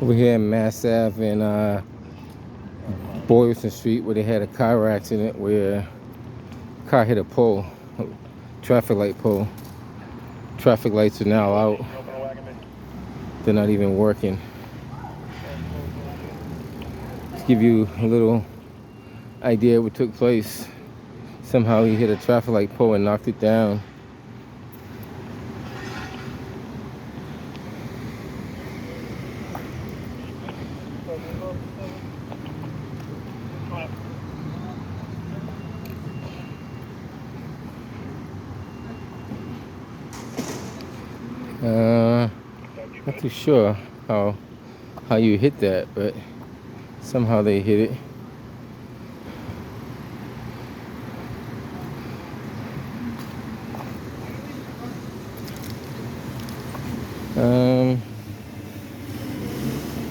over here in Mass Ave and Boylston Street, where they had a car accident where a car hit a pole, traffic light pole. Traffic lights are now out. They're not even working. To give you a little idea of what took place, somehow he hit a traffic light pole and knocked it down. Not too sure how you hit that, but somehow they hit it.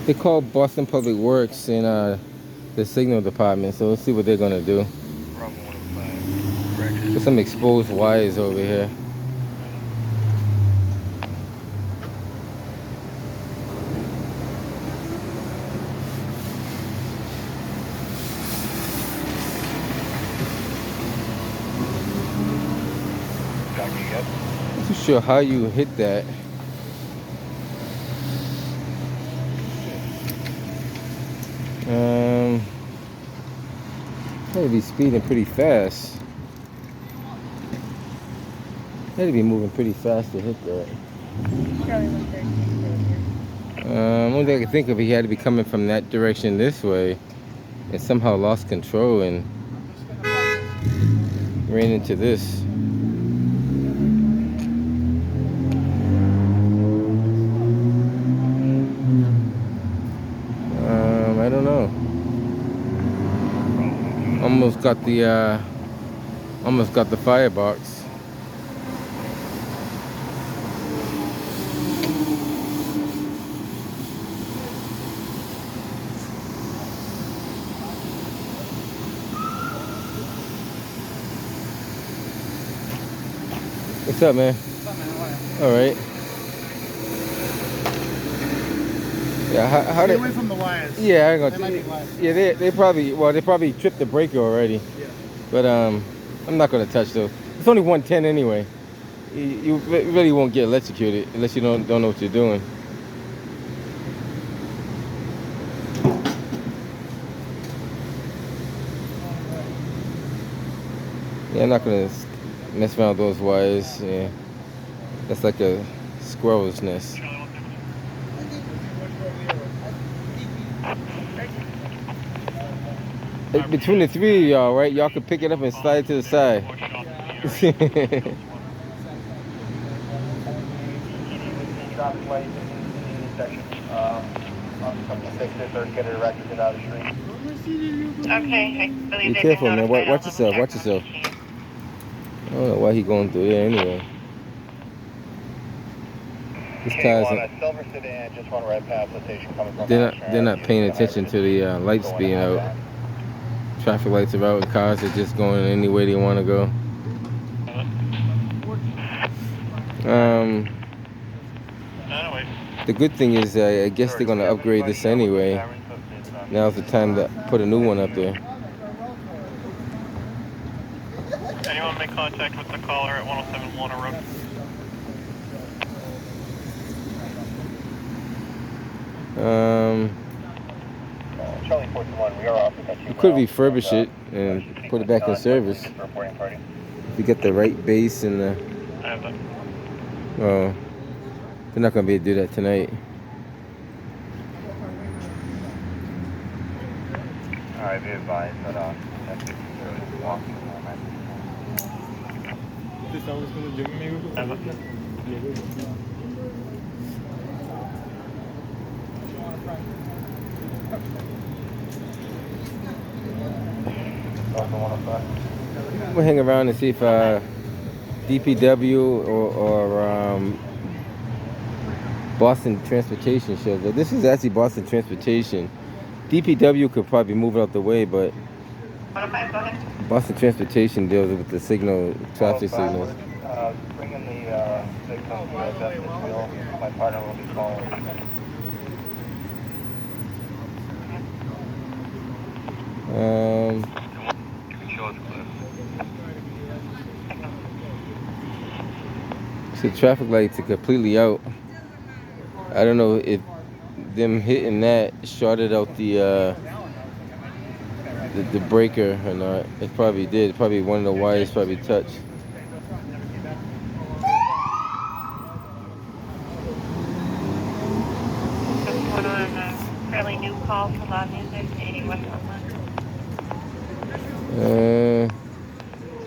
They called Boston Public Works in the signal department, so let's see what they're gonna do. There's some exposed wires over here. Not too sure how you hit that. Had to be speeding pretty fast. Had to be moving pretty fast to hit that. Only thing I can think of, he had to be coming from that direction this way, and somehow lost control and ran into this. I don't know. Almost got the firebox. What's up, man? All right. Yeah, how Stay away from the wires. Yeah, I They might be wires. Yeah, they probably tripped the breaker already. Yeah. But I'm not gonna touch those. It's only 110 anyway. You really won't get electrocuted unless you don't know what you're doing. Yeah, I'm not gonna mess around with those wires. Yeah, that's like a squirrel's nest. Between the three of y'all, right? Y'all can pick it up and slide it to the side. Okay, Be careful, man. Watch yourself. Watch yourself. I don't know why he going through there anyway. This car's they're not paying attention to the lights being out. Traffic lights are out and cars are just going any way they want to go. The good thing is I guess they're going to upgrade this anyway. Now's the time to put a new one up there. Anyone make contact with the caller at 107 Warner Road? You could refurbish it and put it back in service. If you get the right base and the... I have that. Oh, they're not going to be able to do that tonight. Alright, be advised that that's walking moment. I have that. We'll hang around and see if DPW or Boston Transportation shows up. This is actually Boston Transportation. DPW could probably move it out the way, but Boston Transportation deals with the traffic signals. Bring in the victim to the justice wheel. My partner will be calling. The traffic lights are completely out. I don't know if them hitting that shorted out the breaker or not. It probably did. Probably one of the wires probably touched. Just one on a fairly new call for Loud Music, 81.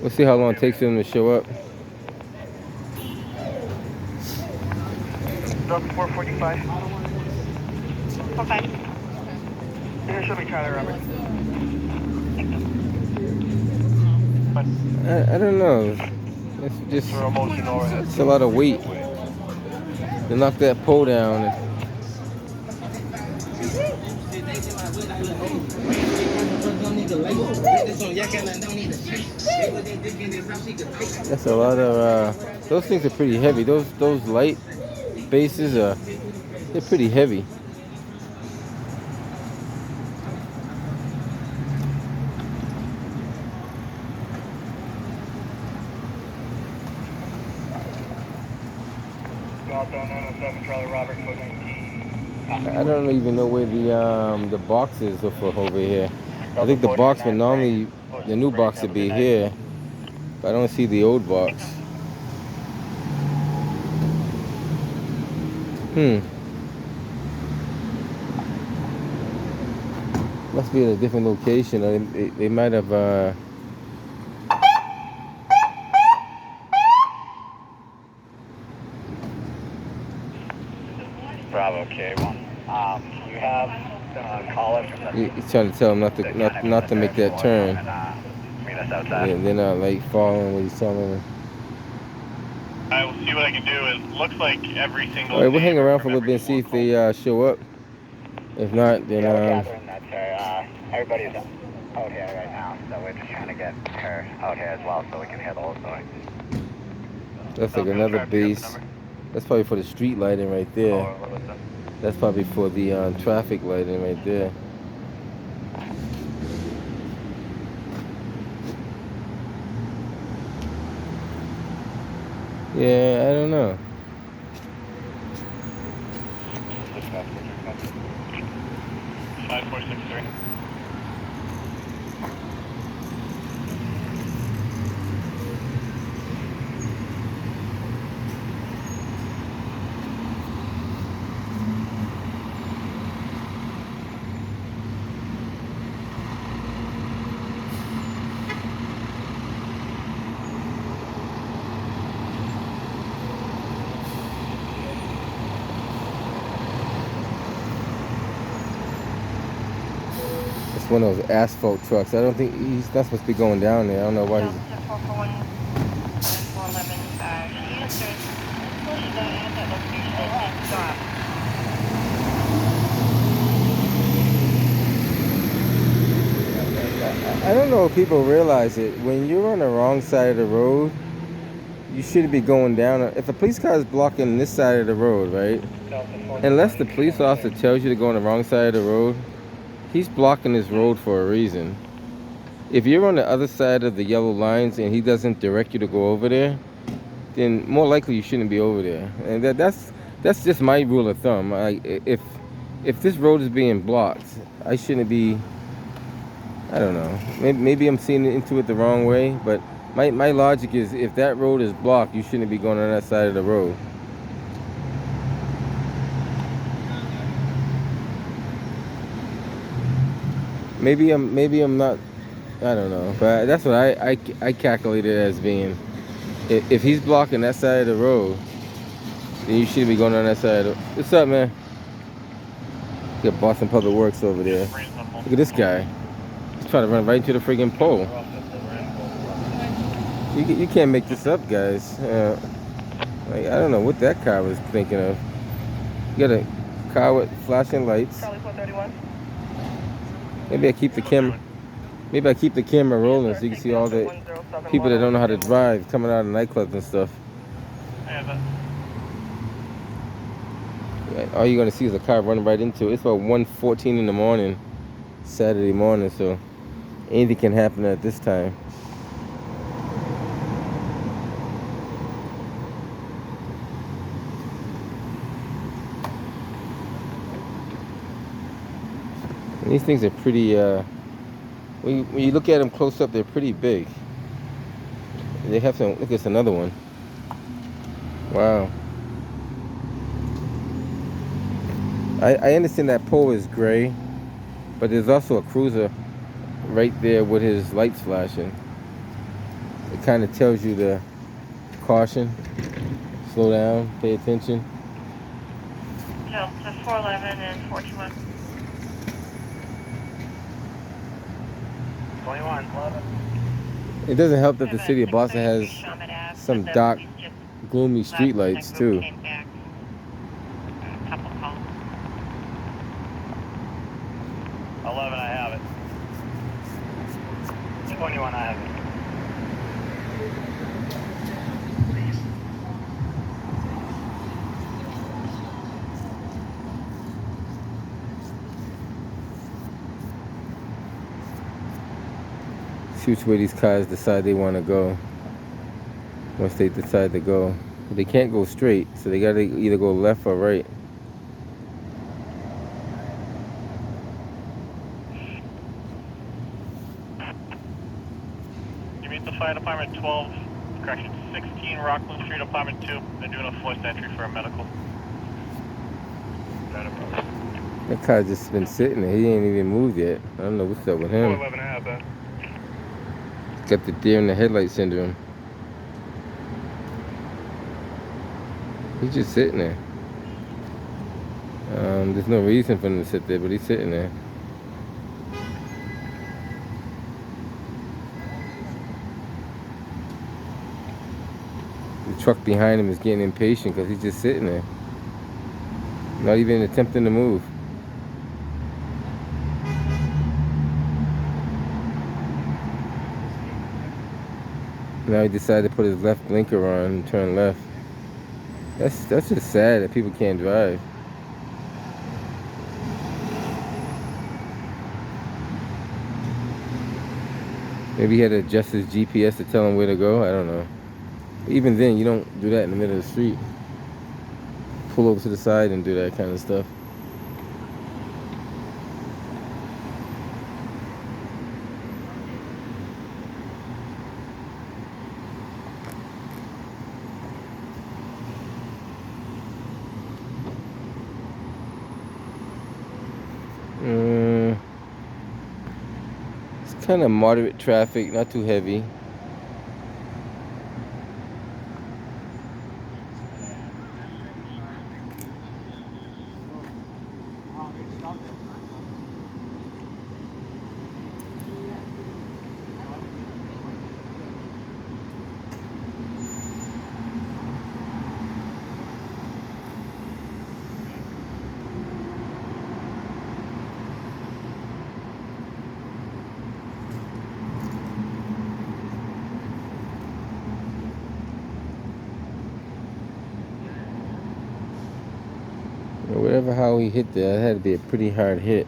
We'll see how long it takes them to show up. Drop 445. Okay. Here should be Tyler Roberts. I don't know. It's just it's a lot of weight. They knock that pole down. That's a lot of. Those things are pretty heavy. Those light bases they're pretty heavy. I don't even know where the box is for over here. I think the box would normally, the new box would be here, but I don't see the old box. Must be at a different location. They might have. Bravo K1. You have the caller from the... He's trying to tell them not to make that turn. Meet us outside. Yeah, they're not like following what he's telling them. I will see what I can do. It looks like every single... All right, we'll hang around for a little bit and see if they show up. If not, then Catherine, that's her. Everybody's out here right now, so we're just trying to get her out here as well so we can hear the whole story. That's like another base. That's probably for the street lighting right there. That's probably for the traffic lighting right there. Yeah, I don't know. 5463. It's one of those asphalt trucks. I don't think he's not supposed to be going down there. I don't know why he's. 441 411. She answered. Well, she got at that location and stopped. I don't know if people realize it. When you're on the wrong side of the road, you shouldn't be going down. If a police car is blocking this side of the road, right? Unless the police officer tells you to go on the wrong side of the road, he's blocking this road for a reason. If you're on the other side of the yellow lines and he doesn't direct you to go over there, then more likely you shouldn't be over there. And that's just my rule of thumb. If this road is being blocked, I shouldn't be. I don't know. Maybe I'm seeing into it the wrong way, but my logic is if that road is blocked, you shouldn't be going on that side of the road. Maybe I'm not. I don't know, but that's what I calculated it as being. If he's blocking that side of the road, then you shouldn't be going on that side. What's up, man? Got Boston Public Works over there. Look at this guy. He's trying to run right into the friggin' pole. You can't make this up, guys. Like, I don't know what that car was thinking of. You got a car with flashing lights. Maybe I keep the camera rolling so you can see all the people that don't know how to drive coming out of nightclubs and stuff. All you're gonna see is a car running right into it. It's about 1:14 in the morning, Saturday morning, so anything can happen at this time. And these things are pretty, when you look at them close up, they're pretty big. They have some, look, it's another one. Wow. I understand that pole is gray, but there's also a cruiser right there with his lights flashing. It kind of tells you to caution, slow down, pay attention. Delta 411 and 421. 21. It doesn't help that the city of Boston has some dark, gloomy street lights too. Couple calls. 11, I have it. 21, I have it. See which way these cars decide they want to go. Once they decide to go, they can't go straight, so they gotta either go left or right. You meet the fire department 12, correction, 16 Rockland Street, apartment 2. They're doing a forced entry for a medical. That car just been sitting there. He ain't even moved yet. I don't know what's up with him. 411, I have that. Got the deer in the headlight syndrome. He's just sitting there. There's no reason for him to sit there, but he's sitting there. The truck behind him is getting impatient because he's just sitting there. Not even attempting to move. Now he decided to put his left blinker on and turn left. That's just sad that people can't drive. Maybe he had to adjust his GPS to tell him where to go. I don't know. Even then, you don't do that in the middle of the street. Pull over to the side and do that kind of stuff. It's kind of moderate traffic, not too heavy. Whatever how he hit there, it had to be a pretty hard hit.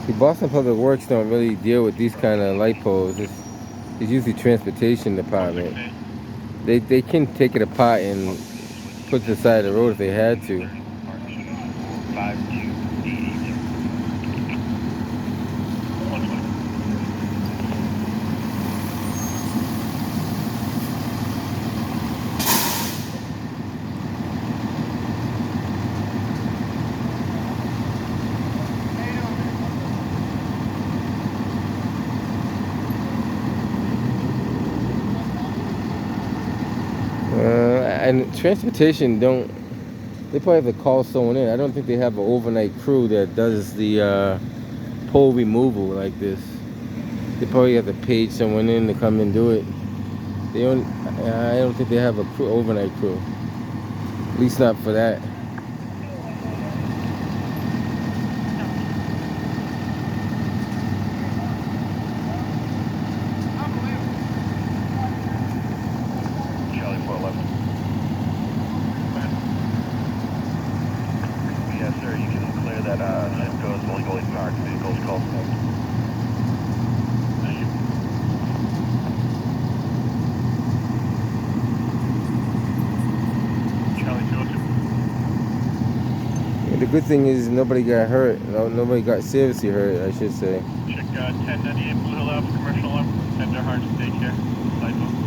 See, Boston Public Works don't really deal with these kind of light poles. It's usually transportation department. They can take it apart and put to the side of the road if they had to. 5280. 120. And transportation don't. They probably have to call someone in. I don't think they have an overnight crew that does the pole removal like this. They probably have to page someone in to come and do it. They don't. I don't think they have a crew, overnight crew. At least not for that. Charlie 411. Yes, sir. You can clear that zip code illegally parked vehicles called. Thank you. Charlie 202. The good thing is nobody got hurt. No, nobody got seriously hurt, I should say. Check 1098 Blue Hill Ave, commercial alarm. Tender Heart Daycare. Side phone.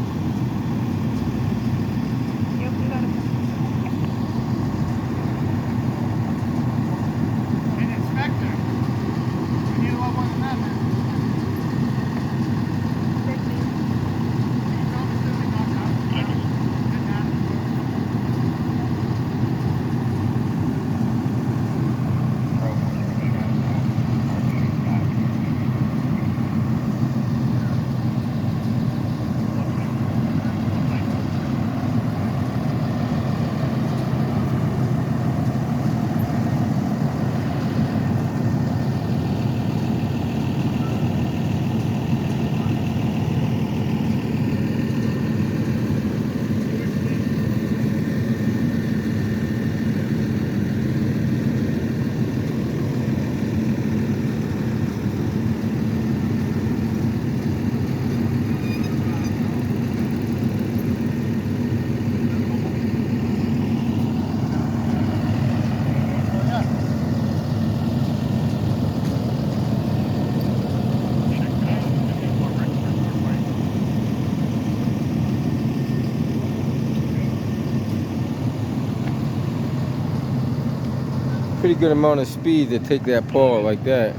Pretty good amount of speed to take that pole like that.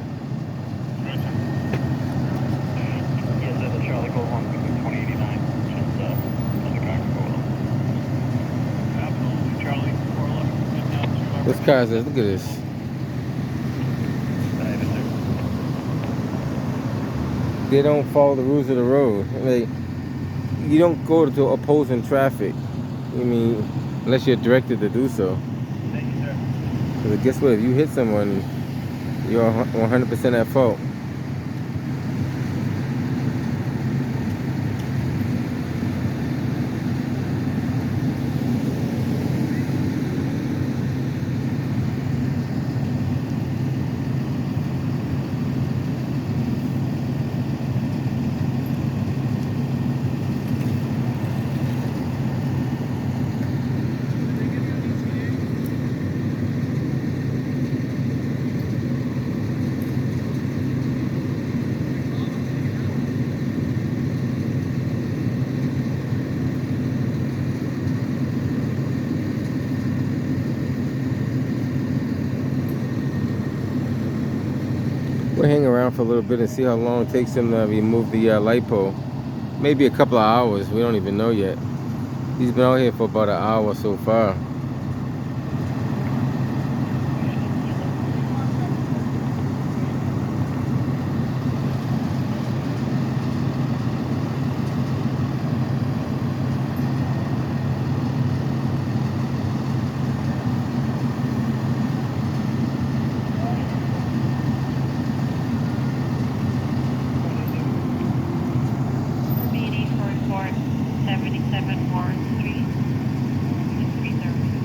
Yes, sir, the Charlie Gold 2089. Just another car Gold. Absolutely. Charlie 411. Get down to This car says, look at this. They don't follow the rules of the road. Like, you don't go to opposing traffic. I mean, unless you're directed to do so. Thank you, sir. Because guess what? If you hit someone, you're 100% at fault. We'll hang around for a little bit and see how long it takes them to remove the light pole. Maybe a couple of hours. We don't even know yet. He's been out here for about an hour so far. BD 44 77 Warren Street. 330.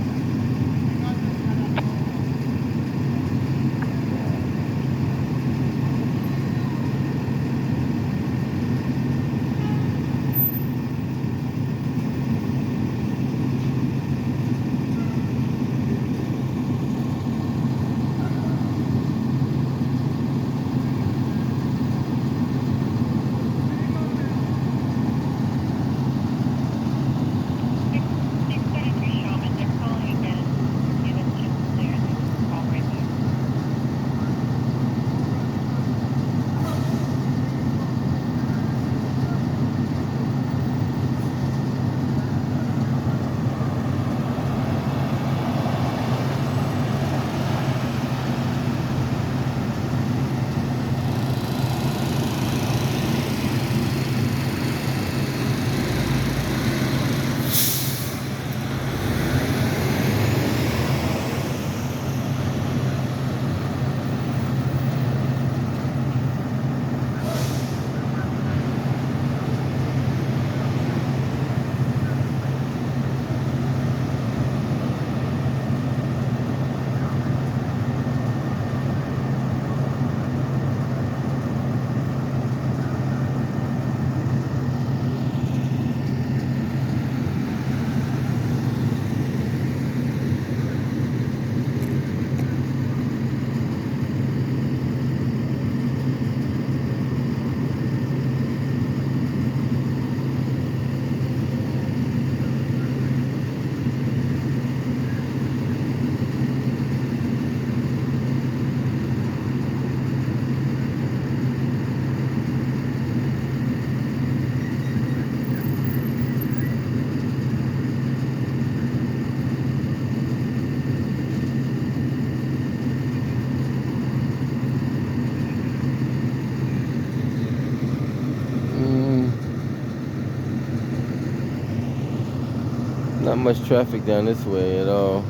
Not much traffic down this way at all.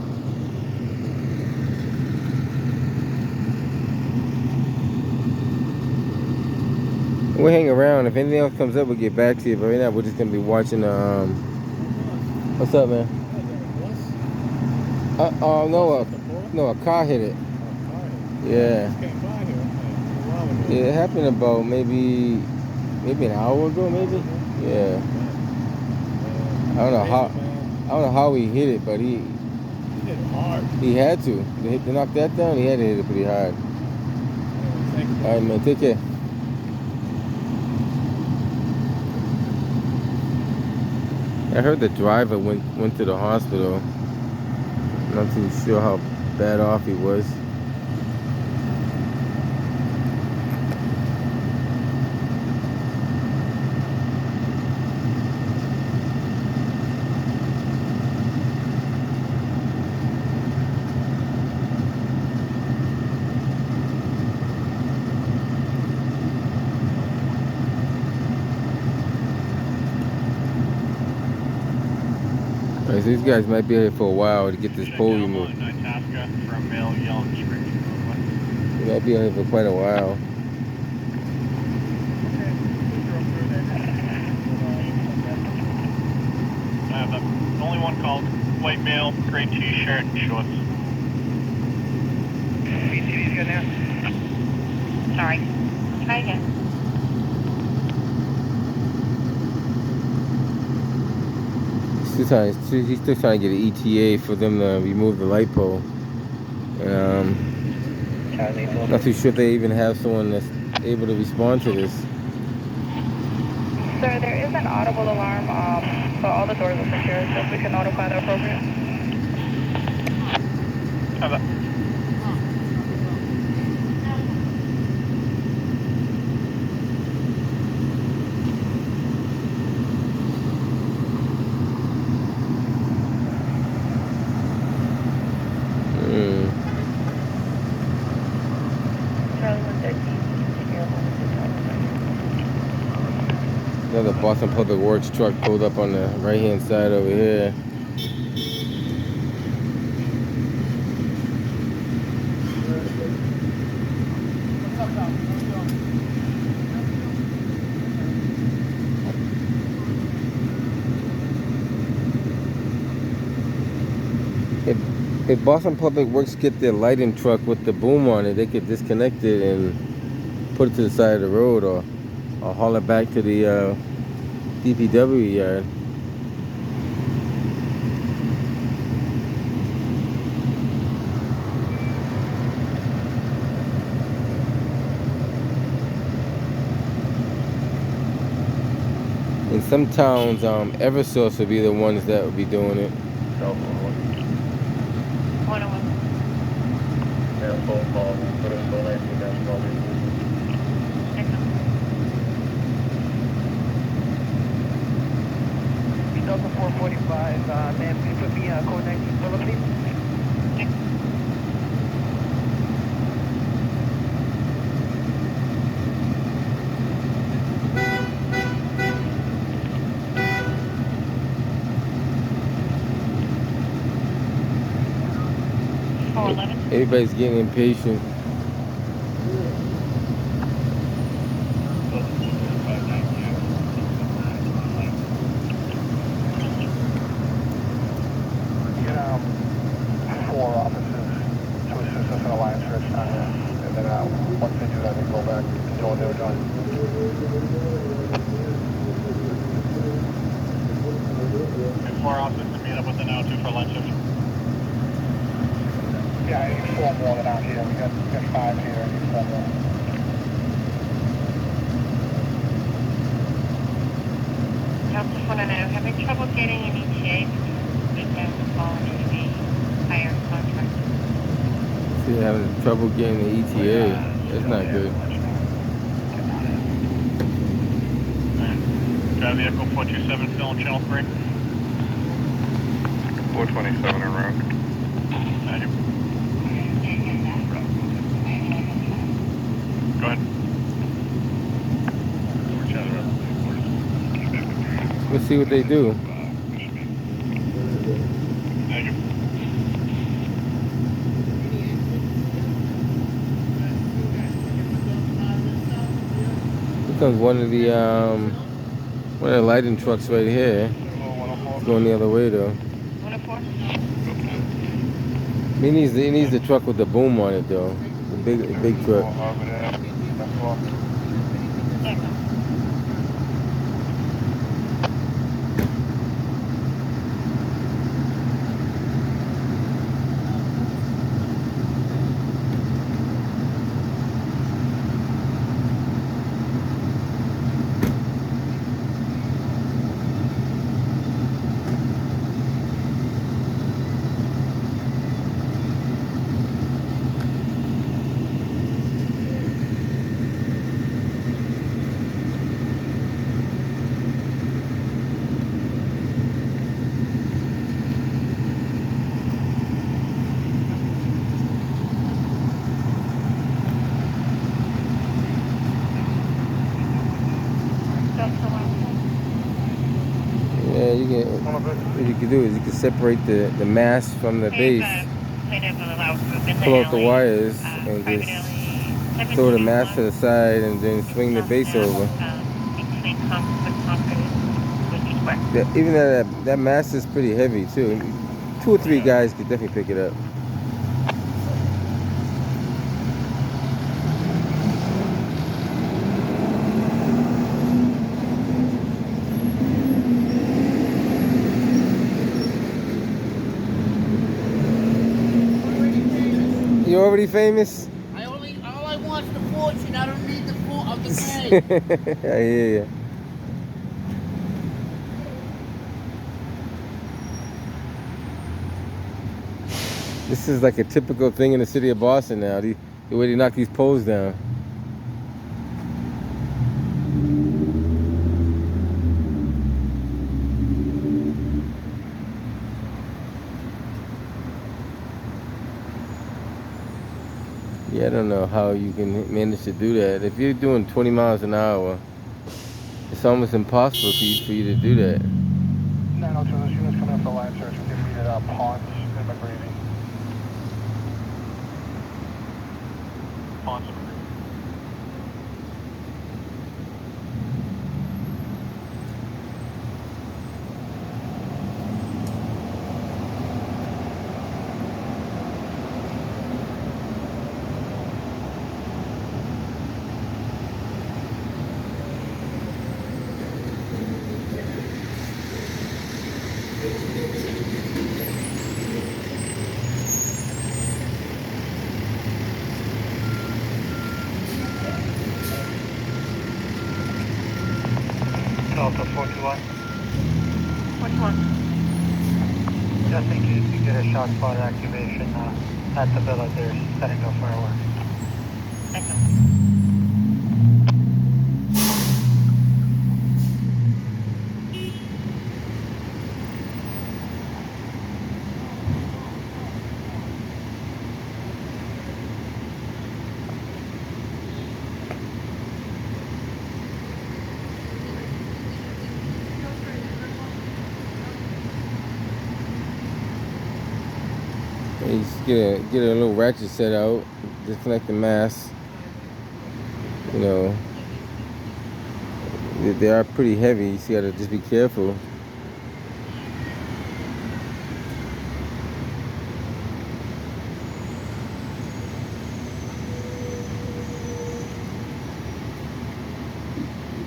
We'll hang around. If anything else comes up, we'll get back to you. But right now, we're just gonna be watching the. What's up, man? No, a car hit it. Yeah. Yeah, it happened about maybe an hour ago, maybe. Yeah. I don't know how he hit it, but he hit it hard. He had to. To knock that down, he had to hit it pretty hard. All right, man. Take care. I heard the driver went to the hospital. Not too sure how bad off he was. Right, so these guys might be here for a while to get this pole removed. They might be here for quite a while. Only one called. White male, gray t-shirt and shorts. BTV's good now? Sorry. Try again. He's still trying to get an ETA for them to remove the light pole. Not too sure if they even have someone that's able to respond to this. Sir, there is an audible alarm, so all the doors are secure, so if we can notify the appropriate. Another Boston Public Works truck pulled up on the right-hand side over here. If Boston Public Works get their lighting truck with the boom on it, they could disconnect it and put it to the side of the road, or haul it back to the DPW yard. In some towns, Eversource would be the ones that would be doing it. 101. Yeah, phone call. Put in the 19-12. Delta 445, ma'am, can you put me code 19 below, please? Everybody's getting impatient. Get 4 officers to assist us in a line search down here. And then once they do that, they go back and do what they were doing. 4 officers to meet up with the now 2 for lunch. Yeah, I need 4 more than out here. We got 5 here. I need 4 more. Delta 499, having trouble getting an ETA because the fallen is a higher contract. See, they're having trouble getting the ETA. That's not good. Drive vehicle 427 still on channel 3. 427 en route. Thank you. Go ahead. Let's see what they do. Here comes one of the lighting trucks right here. It's going the other way though. 104? He needs the truck with the boom on it though. The big truck. Yeah, what you can do is you can separate the mast from the base, pull out the wires, and just throw the mast to the side, and then swing the base over. Even that mast is pretty heavy too. 2 or 3 guys could definitely pick it up. You already famous? All I want is the fortune. I don't need the fame. I hear you. This is like a typical thing in the city of Boston now. The way they knock these poles down. Yeah, I don't know how you can manage to do that. If you're doing 20 miles an hour, it's almost impossible for you to do that. 902, this unit's coming up for line search. We can meet at Ponce and McGravy. Ponce and McGravy. Delta 421. Which one? Just in case you get a shot spot activation at the villa, they're setting up fireworks. You just get a little ratchet set out, disconnect the mast. You know, they are pretty heavy, so you gotta just be careful.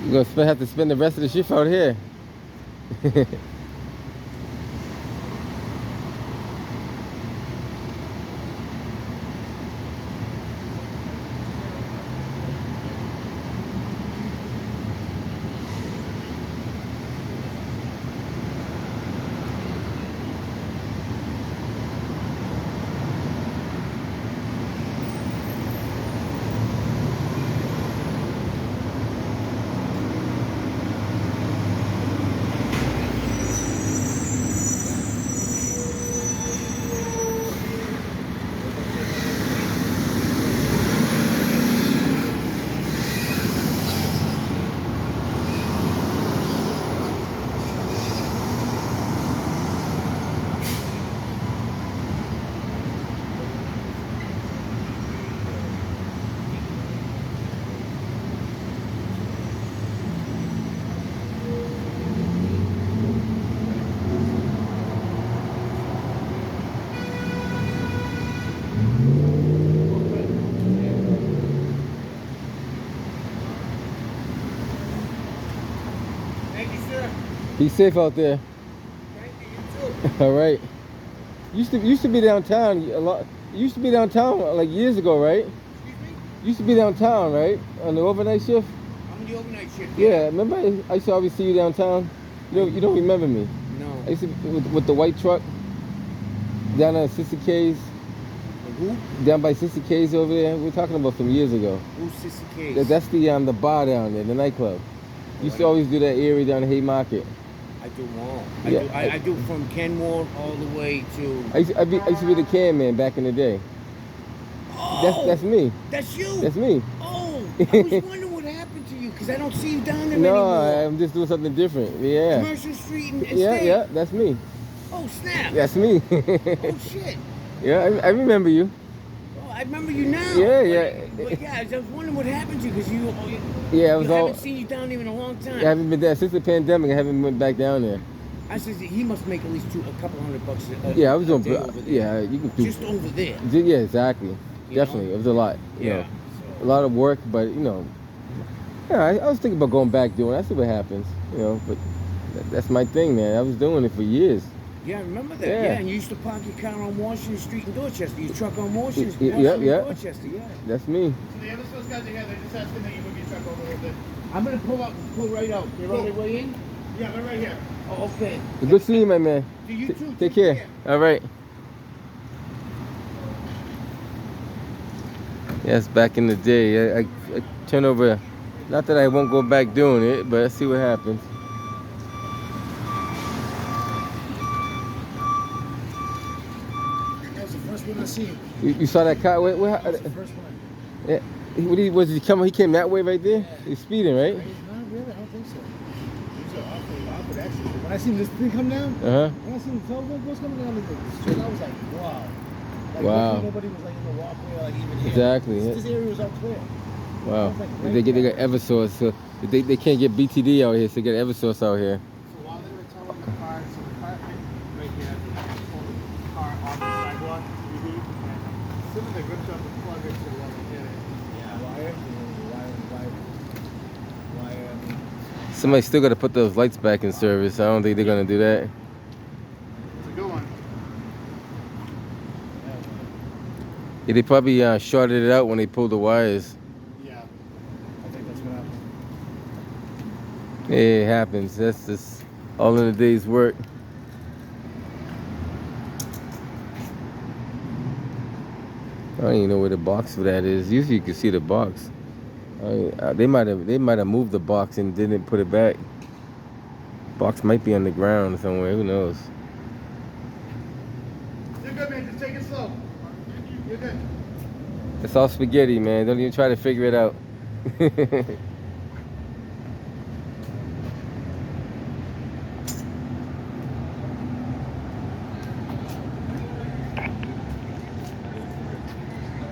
You're gonna have to spend the rest of the shift out here. Be safe out there. Thank you, you too. All right. Used to be downtown a lot. Used to be downtown like years ago, right? Excuse me? Used to be downtown, right? On the overnight shift. I'm on the overnight shift. Yeah. Remember, I used to always see you downtown. You don't remember me? No. I used to with the white truck down on Sissy K's. Who? Down by Sissy K's over there. We're talking about some years ago. Who's Sissy Case? That's the bar down there, the nightclub. Used to always do that area down the Haymarket. I do all. Yeah, I do from Kenmore all the way to. I used to be the can man back in the day. Oh, That's me. That's you. That's me. Oh, I was wondering what happened to you because I don't see you down there No, anymore. I'm just doing something different. Yeah. Commercial Street and Yeah, State. yeah, that's me. Oh snap. That's me. Oh shit. Yeah, I remember you. Oh, I remember you now. Yeah, yeah. But yeah, I was wondering what happened to you because you. Yeah, I was I all. haven't seen you down there in a long time. I haven't been there since the pandemic. I haven't went back down there. I said he must make at least a couple $100 a Yeah, I was a doing. day over there. Yeah, you can do. Just over there. Yeah, exactly. You Definitely, know? it was a lot. You Yeah. know, a lot of work, but yeah, I was thinking about going back doing. I see what happens. But that's my thing, man. I was doing it for years. Yeah, I remember that. Yeah. Yeah, and you used to park your car on Washington Street in Dorchester. Your truck on Washington Street Yeah, in yeah. Dorchester. Yeah. That's me. So the other those guys are here, they're just asking that you move your truck over a little bit. I'm gonna pull right out. You're on your way in. Yeah, they're right here. Oh, okay. Good seeing you, my man. Do you too? Take care. All right. Yes, back in the day, I turn over. Not that I won't go back doing it, but let's see what happens. That was the first one I seen. You saw that car? That was the first one. Yeah. Was he coming? He came that way right there. He's speeding, right? Not really, I don't think so. He was awkward accident. When I seen this thing come down, when I seen the telephone post coming down the street, I was like, wow. Like, Wow. Nobody was like in the walkway or like even here. Exactly. This area was all clear. Wow. It's like right They there. got Eversource, so they can't get BTD out here, so they get Eversource out here. So while they were towing the car, so the car right here, they pulled the car off the sidewalk. And as soon as they ripped up the plug into the wall, they hit it. Yeah. Wire. I mean, Somebody still got to put those lights back in service. I don't think they're gonna do that. it's a good one. Yeah, they probably shorted it out when they pulled the wires. Yeah. I think that's what happened. Yeah, it happens. That's just all in a day's work. I don't even know where the box for that is. Usually you can see the box. They might have moved the box and didn't put it back. Box might be on the ground somewhere. Who knows? You're good, man. Just take it slow. You're good. It's all spaghetti, man. Don't even try to figure it out.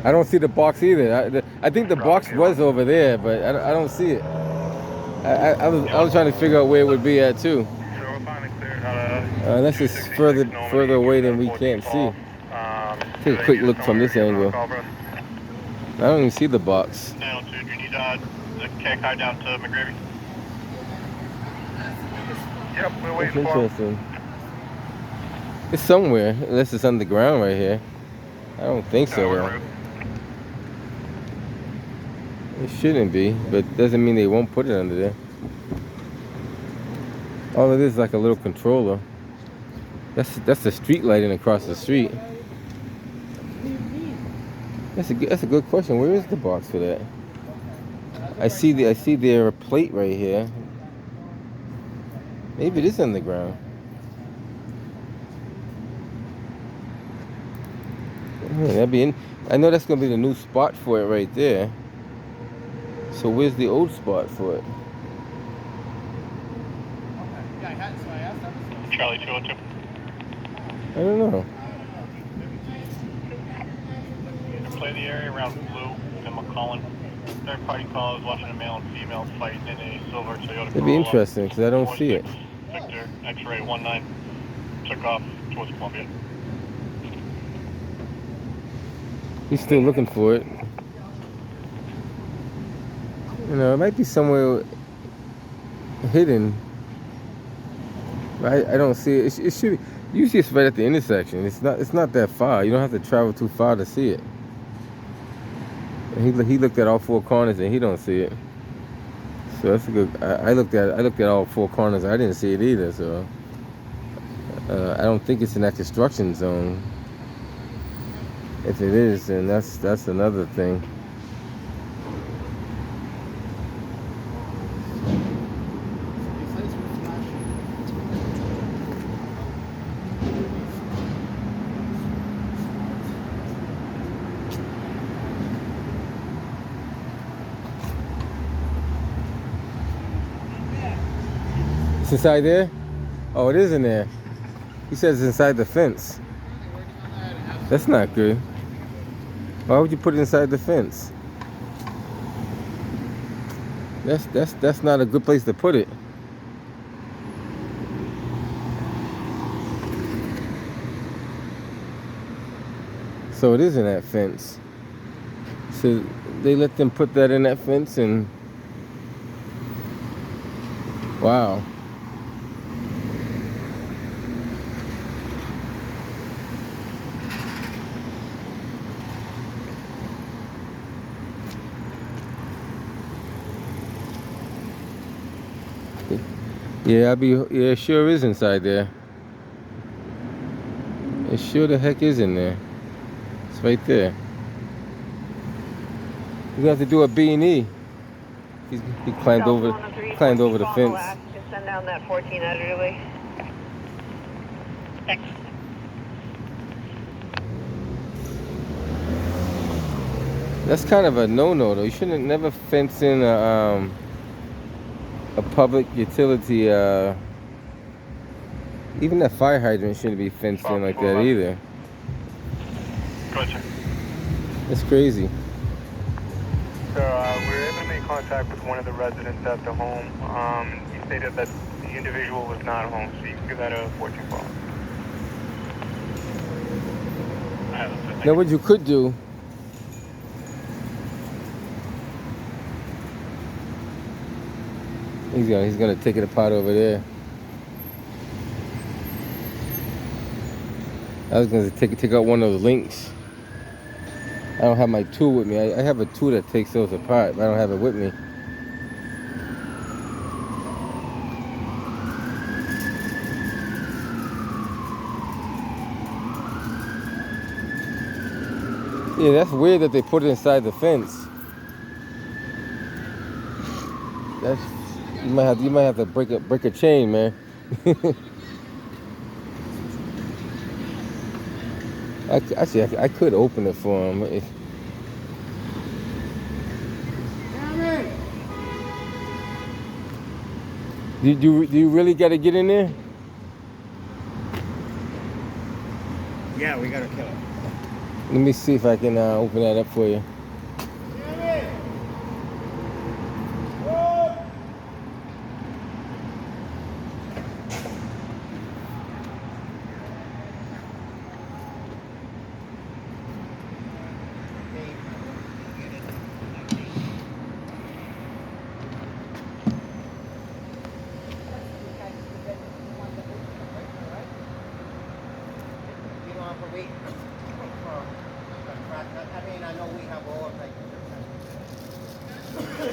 I don't see the box either. I think the box was over there, but I don't see it. I was trying to figure out where it would be at too. Unless it's further away than we can't see. Take a quick look from this angle. I don't even see the box. 902, do you need the K car down to McGravy? Yep, we're That's waiting for him. interesting. It's somewhere, unless it's underground right here. I don't think so though. It shouldn't be, but doesn't mean they won't put it under there. All it is like a little controller. That's the street lighting across the street. That's a good question. Where is the box for that? I see their plate right here. Maybe it is underground. That'd be in. I know that's gonna be the new spot for it right there. So where's the old spot for it? Charlie 202. I don't know. Play the area around Blue and McCullen. Third party call is watching a male and female fight in a silver Toyota It'd be Corolla. interesting because I don't see it. Victor X-ray 19 took off towards Columbia. He's still looking for it. You know, it might be somewhere hidden. I don't see it. It should be, usually it's right at the intersection. It's not that far. You don't have to travel too far to see it. And he looked at all four corners and he don't see it. So that's a good. I looked at all four corners. I didn't see it either. So I don't think it's in that construction zone. If it is, then that's another thing. It's inside there? Oh, it is in there. He says it's inside the fence. That's not good. Why would you put it inside the fence? That's not a good place to put it. So it is in that fence. So they let them put that in that fence and wow. Yeah, it sure is inside there. It sure the heck is in there. It's right there. You're gonna have to do a B&E. He climbed over the fence. Just send down that 14 elderly. Thanks. That's kind of a no-no though. You shouldn't never fence in a public utility. Even that fire hydrant shouldn't be fenced in like that either. Gotcha. That's crazy. So we were able to make contact with one of the residents at the home. He stated that the individual was not home, so you can give that a 14 call. Now what you could do, he's gonna take it apart over there. I was gonna take out one of those links. I don't have my tool with me. I have a tool that takes those apart, but I don't have it with me. Yeah, that's weird that they put it inside the fence. You might have to break a chain, man. Actually, I could open it for him. Do you really got to get in there? Yeah, we gotta kill it. Let me see if I can open that up for you. I mean, I know we have all of like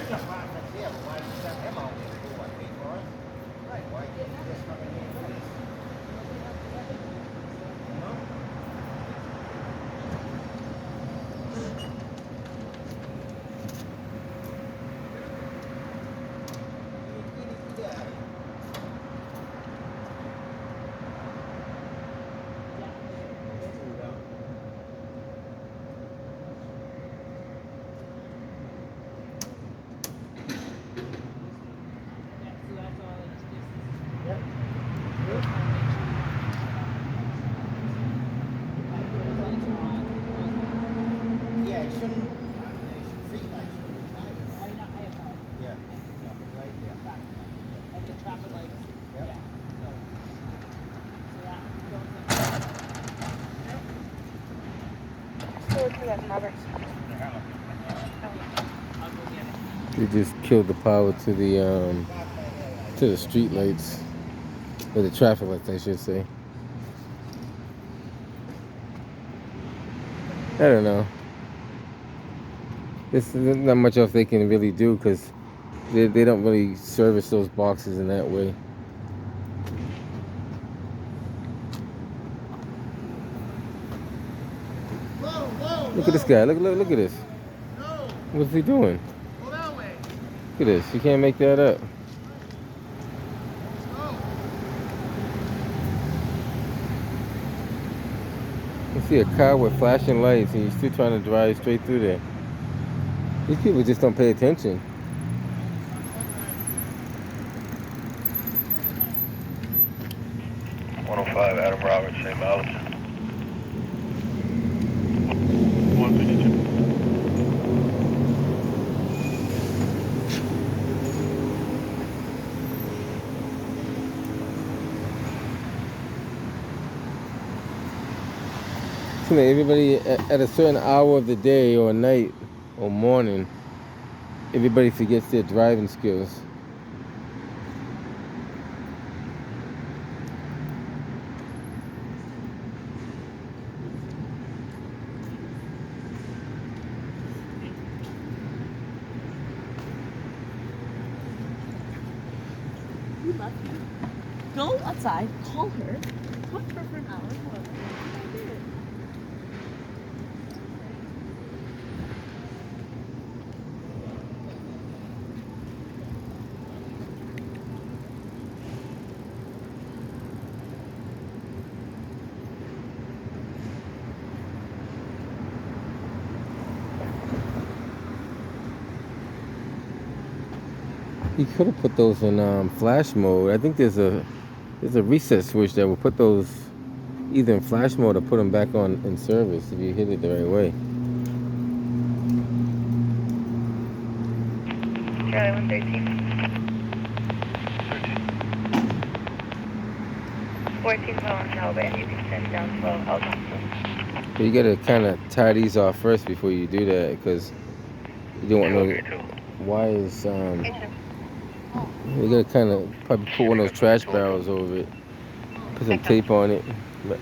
apartments here, but why did you send them out there to do what, pay for it? Right, why didn't you just come in here and do this? You know? Yeah, it shouldn't. Street lights should be tight. Yeah. Right there. Like the traffic lights. Yep. Yeah. Still looking at Roberts. I'll go get it. They just killed the power to the street lights. Or the traffic lights, I should say. I don't know. There's not much else they can really do because they don't really service those boxes in that way. Look at this guy. Look at this. What's he doing? Go that way. Look at this. You can't make that up. You see a car with flashing lights and you're still trying to drive straight through there. These people just don't pay attention. Adam Roberts, St. Miles. 152. You know, everybody at a certain hour of the day or night or morning, everybody forgets their driving skills. You love me. Go outside, call her, talk to her for an hour, whatever. I did. You could have put those in flash mode. I think there's a reset switch that will put those either in flash mode or put them back on in service if you hit it the right way. Charlie 113. 14 on Roadway, and you can send down 12 out. But you gotta kind of tie these off first before you do that because you don't want no wires. You gotta kind of probably put one of those trash barrels over it. Put some tape on it. But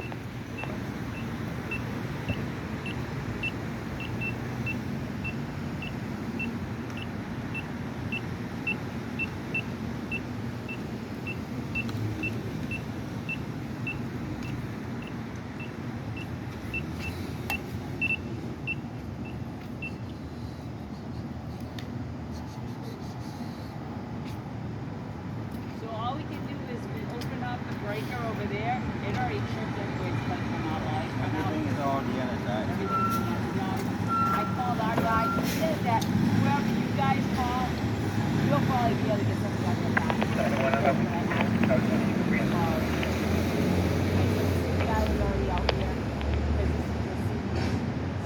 So all we can do is we open up the breaker over there. It already tripped anyway. It's like from our light. Everything is all the other side. Everything's on the other side. I called our guy. He said that whoever you guys call, you'll probably be able to get something on your back. The guy was already out there because this is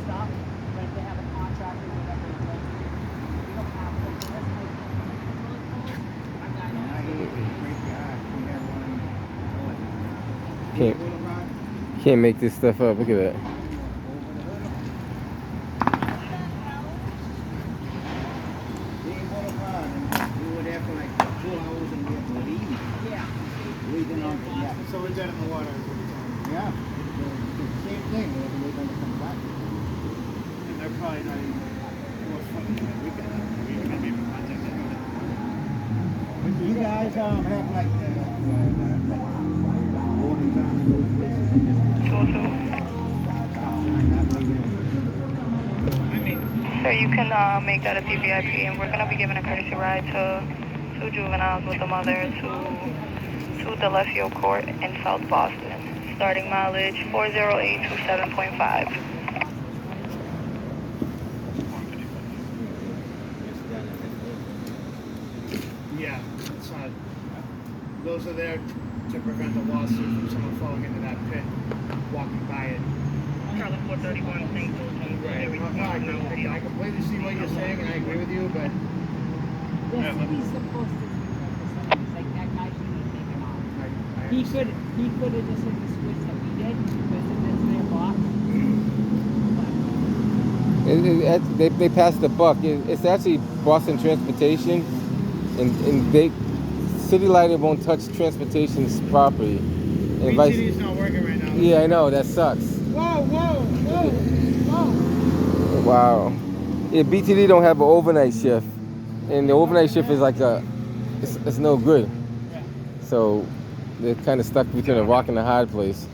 stuff. But if they have a contract or whatever, it's like, we don't have like this. Our guy knows. I hate it. Great guy. We had one. can't make this stuff up. Look at that. We were there for like 2 hours and we had to leave. Yeah. We didn't know. Yeah. So we're dead in the water. Yeah. The same thing. We're going to come back. And they're probably not even more fucking than we can. We can be in contact anyway. You guys have like So you can make that a PVIP, and we're going to be giving a courtesy ride to 2 juveniles with the mother to the Leffield Court in South Boston. Starting mileage 40827.5. Yeah, it's not. Those are there to prevent a lawsuit from someone falling into that pit, walking by it. Charlie 431, St. No, I completely see what you're saying, and I agree with you, but Yes, he's supposed to do that for some reason. Like that guy shouldn't take him off. He could have just hit the switch that we did because it's their box. They passed the buck. It's actually Boston Transportation, and they city lighting won't touch transportation's property. And vice. BTD's not working right now. Yeah, I know, that sucks. Whoa, whoa, whoa, whoa. Wow. Yeah, BTD don't have an overnight shift. And the overnight shift is like it's no good. So they're kind of stuck between a rock and a hard place.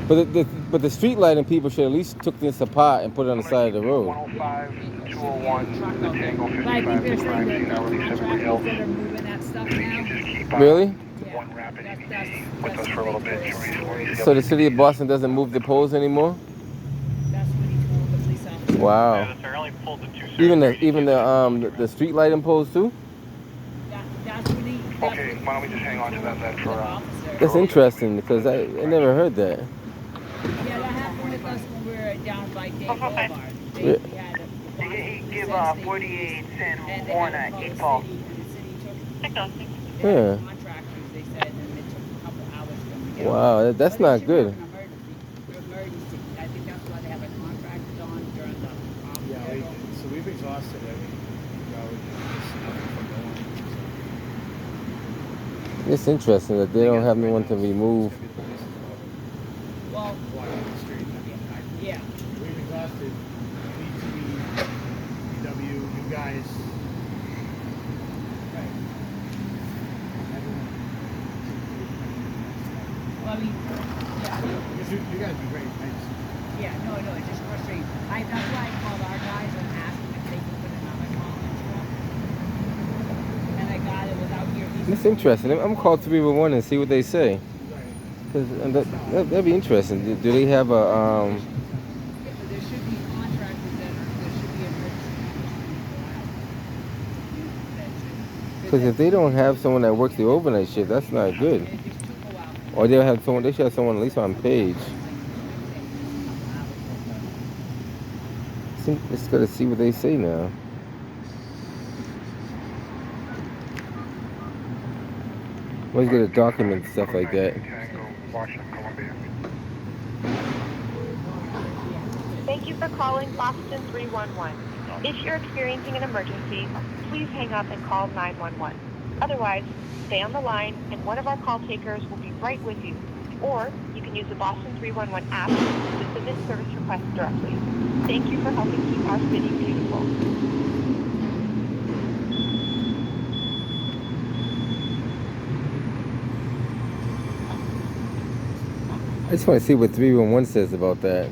But the street lighting people should at least took this apart and put it on the side of the road. 105, 201, the Tango But I think 55, they're saying that the hourly, contractors else. that are moving that stuff now. Just keep Really? Yeah, one rapid that's with us for a little bit. So the city of Boston doesn't move the poles anymore? That's what he told the police officer. Wow. They only pulled the two Even the street lighting poles too? That's what he. That's Okay, what why don't we just hang on to that then for officer. That's interesting because I never heard that. Yeah, that happened with us when we were down by Dave Boulevard. Yeah. We had He give 48 cent and they one had to call at 8 the ball. city, and the city took. Yeah. They had contractors, they said, and it took a couple hours for them to get Wow, on. that's But it not should good. have an emergency. I think that's why they have a contractors on during the Yeah, so we've exhausted every road. There's nothing for going. It's interesting that they don't have anyone to remove. Well, Water on the street. yeah. We've exhausted BTD, BW, you guys. Well, I mean, yeah. Because you guys are great. Yeah, no, it's just frustrating. That's why I called our guys and asked them if they could put another call in truck. And I got it without your visa. It's interesting. I'm gonna call 311 and see what they say. Cause that'd be interesting. Do they have a Yeah, but there should be contractors there should be emergency. Because if they don't have someone that works the overnight shift, that's not good. It just took a while. Or they'll have someone. They should have someone at least on page. Just gotta see what they say now. Always gotta document stuff like that. Tango, Washington, Columbia. Thank you for calling Boston 311. If you're experiencing an emergency, please hang up and call 911. Otherwise, stay on the line and one of our call takers will be right with you. Or you can use the Boston 311 app to submit service requests directly. Thank you for helping keep our city beautiful. I just want to see what 311 says about that.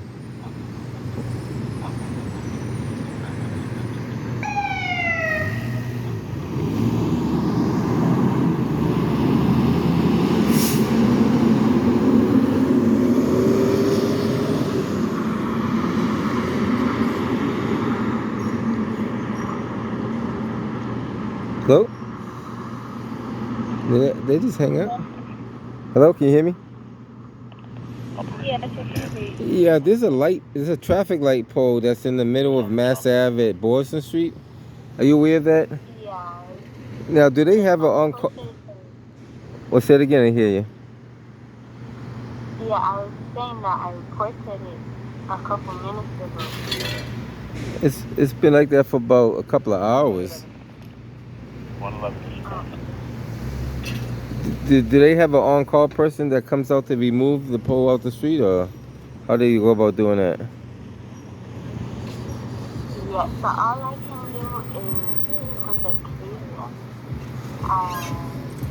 Hello? Did they just hang up? Hello, can you hear me? Yes, it's me. Yeah, there's a traffic light pole that's in the middle of Mass Ave at Boston Street. Are you aware of that? Yeah. Now, do they have an on-call? Well, say it again, I hear you. Yeah, I was saying that I reported it a couple minutes ago. It's been like that for about a couple of hours. 111. Do they have an on-call person that comes out to remove the pole out the street, or how do you go about doing that? Yeah, so all I can do is put the case.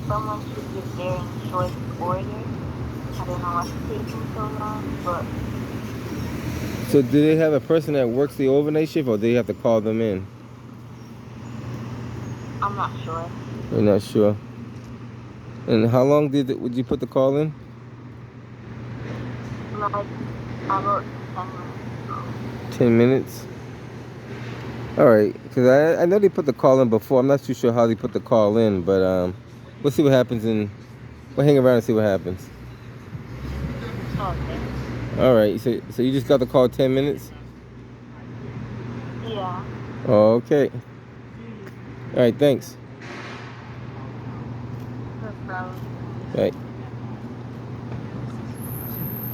Someone should get there in short order. I don't know what's taking so long, but So do they have a person that works the overnight shift, or do they have to call them in? I'm not sure. You're not sure. And how long would you put the call in? Like about 10 minutes. 10 minutes? Alright, because I know they put the call in before. I'm not too sure how they put the call in, but we'll see what happens, and we'll hang around and see what happens. Okay. Alright, so you just got the call 10 minutes? Yeah. Okay. Alright, thanks. No problem. Right.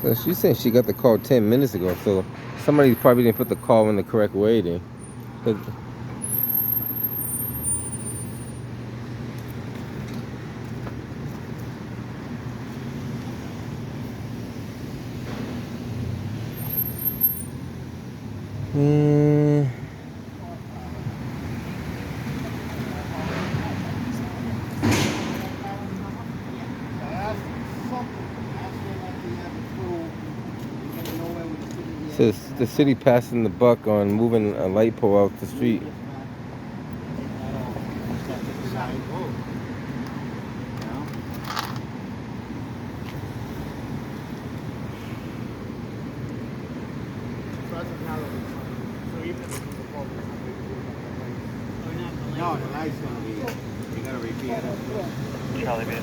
So she's saying she got the call 10 minutes ago, so somebody probably didn't put the call in the correct way then. 'Cause Mm, says the city passing the buck on moving a light pole out the street. No, the light's gonna be, you gotta repeat it. Charlie Base.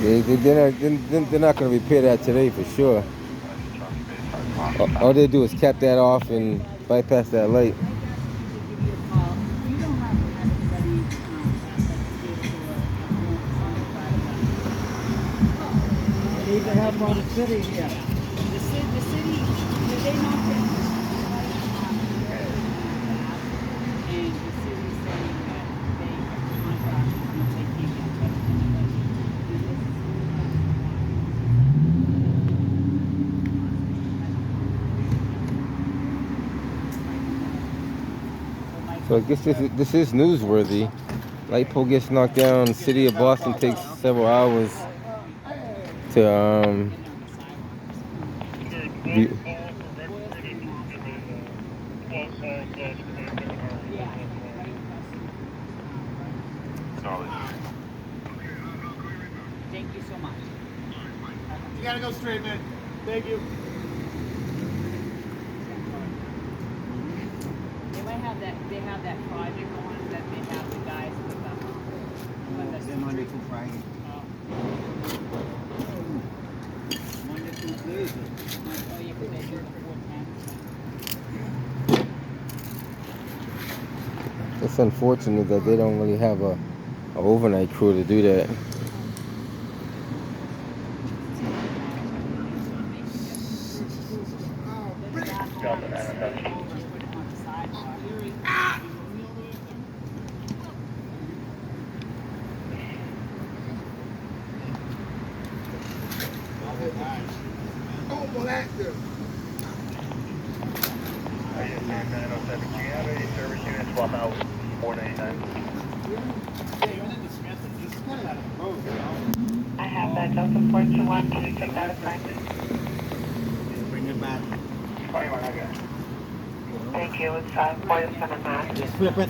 They're not going to repair that today for sure. All they do is cap that off and bypass that light. They need to have more the city here. The city, they not and the city saying that they contract and they So I guess this is newsworthy. Light pole gets knocked down. The city of Boston takes several hours to Thank you so much. You gotta go straight, man. Thank you. They might have that. They have that project going that they have the guys with They're Monday through Friday. Monday through Thursday. Oh yeah, but they do the 410. It's unfortunate that they don't really have a overnight crew to do that. Oh, well, that's good. Service unit swap out 499. I have that Delta 421. Can you take that assignment? Bring it back. Thank you. It's 547 Mass. Just flip it.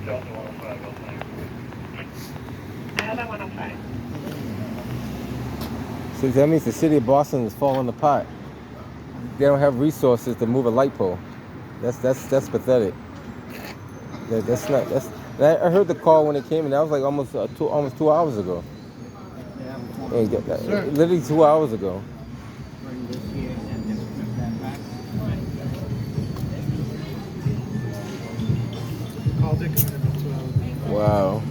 Delta 105, I have that 105. So that means the city of Boston is falling apart. They don't have resources to move a light pole. That's pathetic. That's not. I heard the call when it came, and that was like almost 2 hours ago. Literally 2 hours ago. Bring this here and just flip that back. Called it coming in at 12. Wow.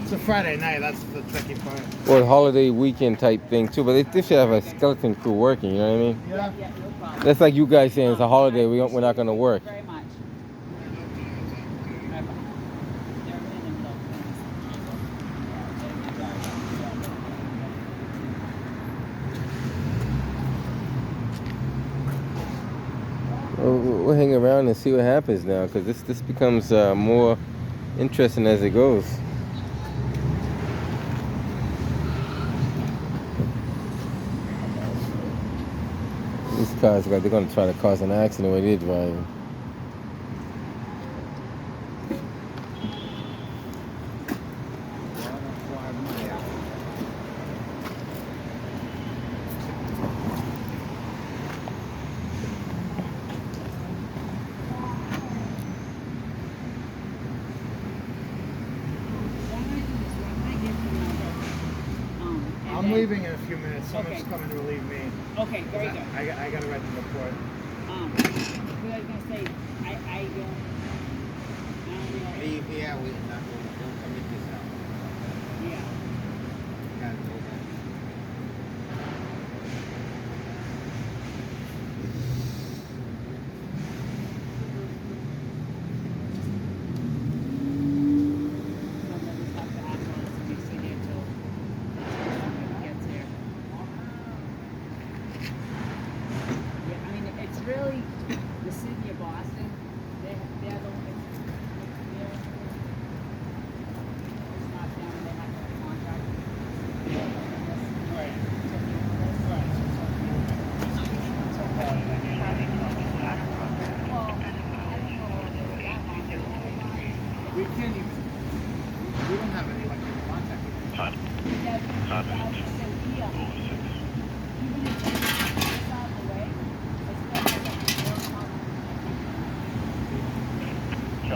It's a Friday night, that's the tricky part. Or a holiday weekend type thing too, but they should have a skeleton crew working. You know what I mean? Yeah. Yeah, no problem. That's like you guys saying it's a holiday. We're not going to work. Very much. We'll hang around and see what happens now, because this becomes more interesting as it goes. These cars, like, they're going to try to cause an accident when they're driving. I'm leaving in a few minutes. Someone's Okay. coming to relieve me. Okay, very good. I gotta write the report. What I was gonna say, I don't really. Leave here, we'll commit this out. Yeah. Can't go back.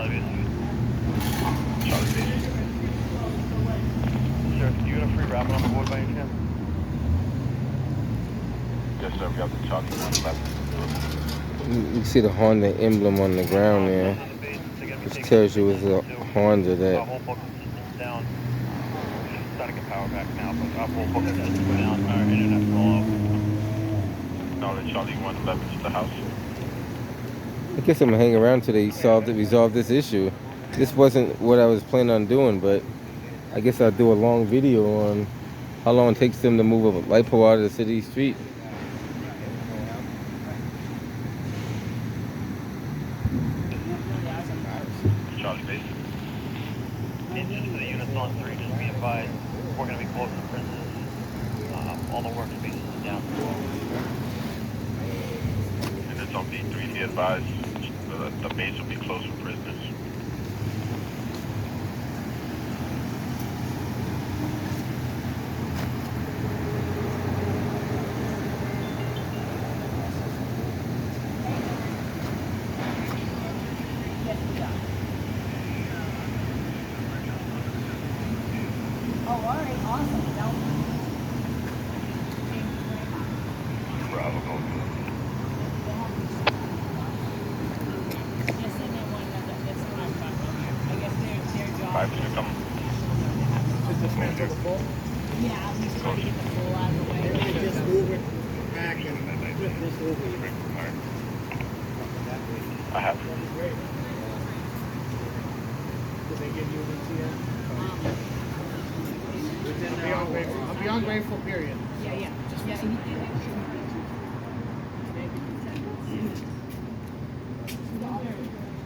Charlie base. Charlie base. Sir, do you have a free rapid on the board by any chance? Yes, sir. We have the Charlie 111. You can see the Honda emblem on the ground there, which tells you it's a Honda that. Whole book is down. Starting to power back now, but our whole book is down. Our internet's all off. No, the Charlie 111 is the house. I guess I'm gonna hang around till they resolve this issue. This wasn't what I was planning on doing, but I guess I'll do a long video on how long it takes them to move a light pole out of the city street. Charlie base. Engines for the units on 3, just be advised, we're going to be close to prisoners. All the workspaces are down. And it's on B3, be advised, the base will be closed for prisoners. Oh, all right, awesome. Bravo, go. Five, two, come. Yeah, I'm just trying to get the pole out of the way. Just move it back and flip this over. I have. Did they give you an ETA? I'll be on grateful, period. Yeah, yeah. Just yeah,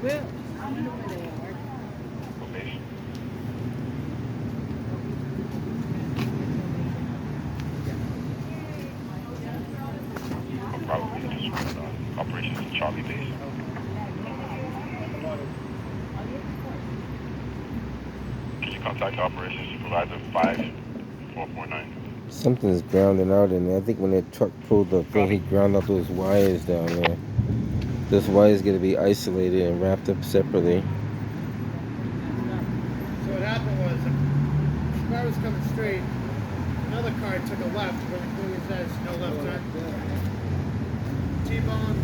well, I wonder where they are. Probation. Probably just operations in Charlie base. Can you contact operations supervisor 5449? Something's grounding out in there. I think when that truck pulled up, he ground out those wires down there. Those wires got to be isolated and wrapped up separately. So what happened was, the car was coming straight, another car took a left, where it clearly says no left turn. T-bone,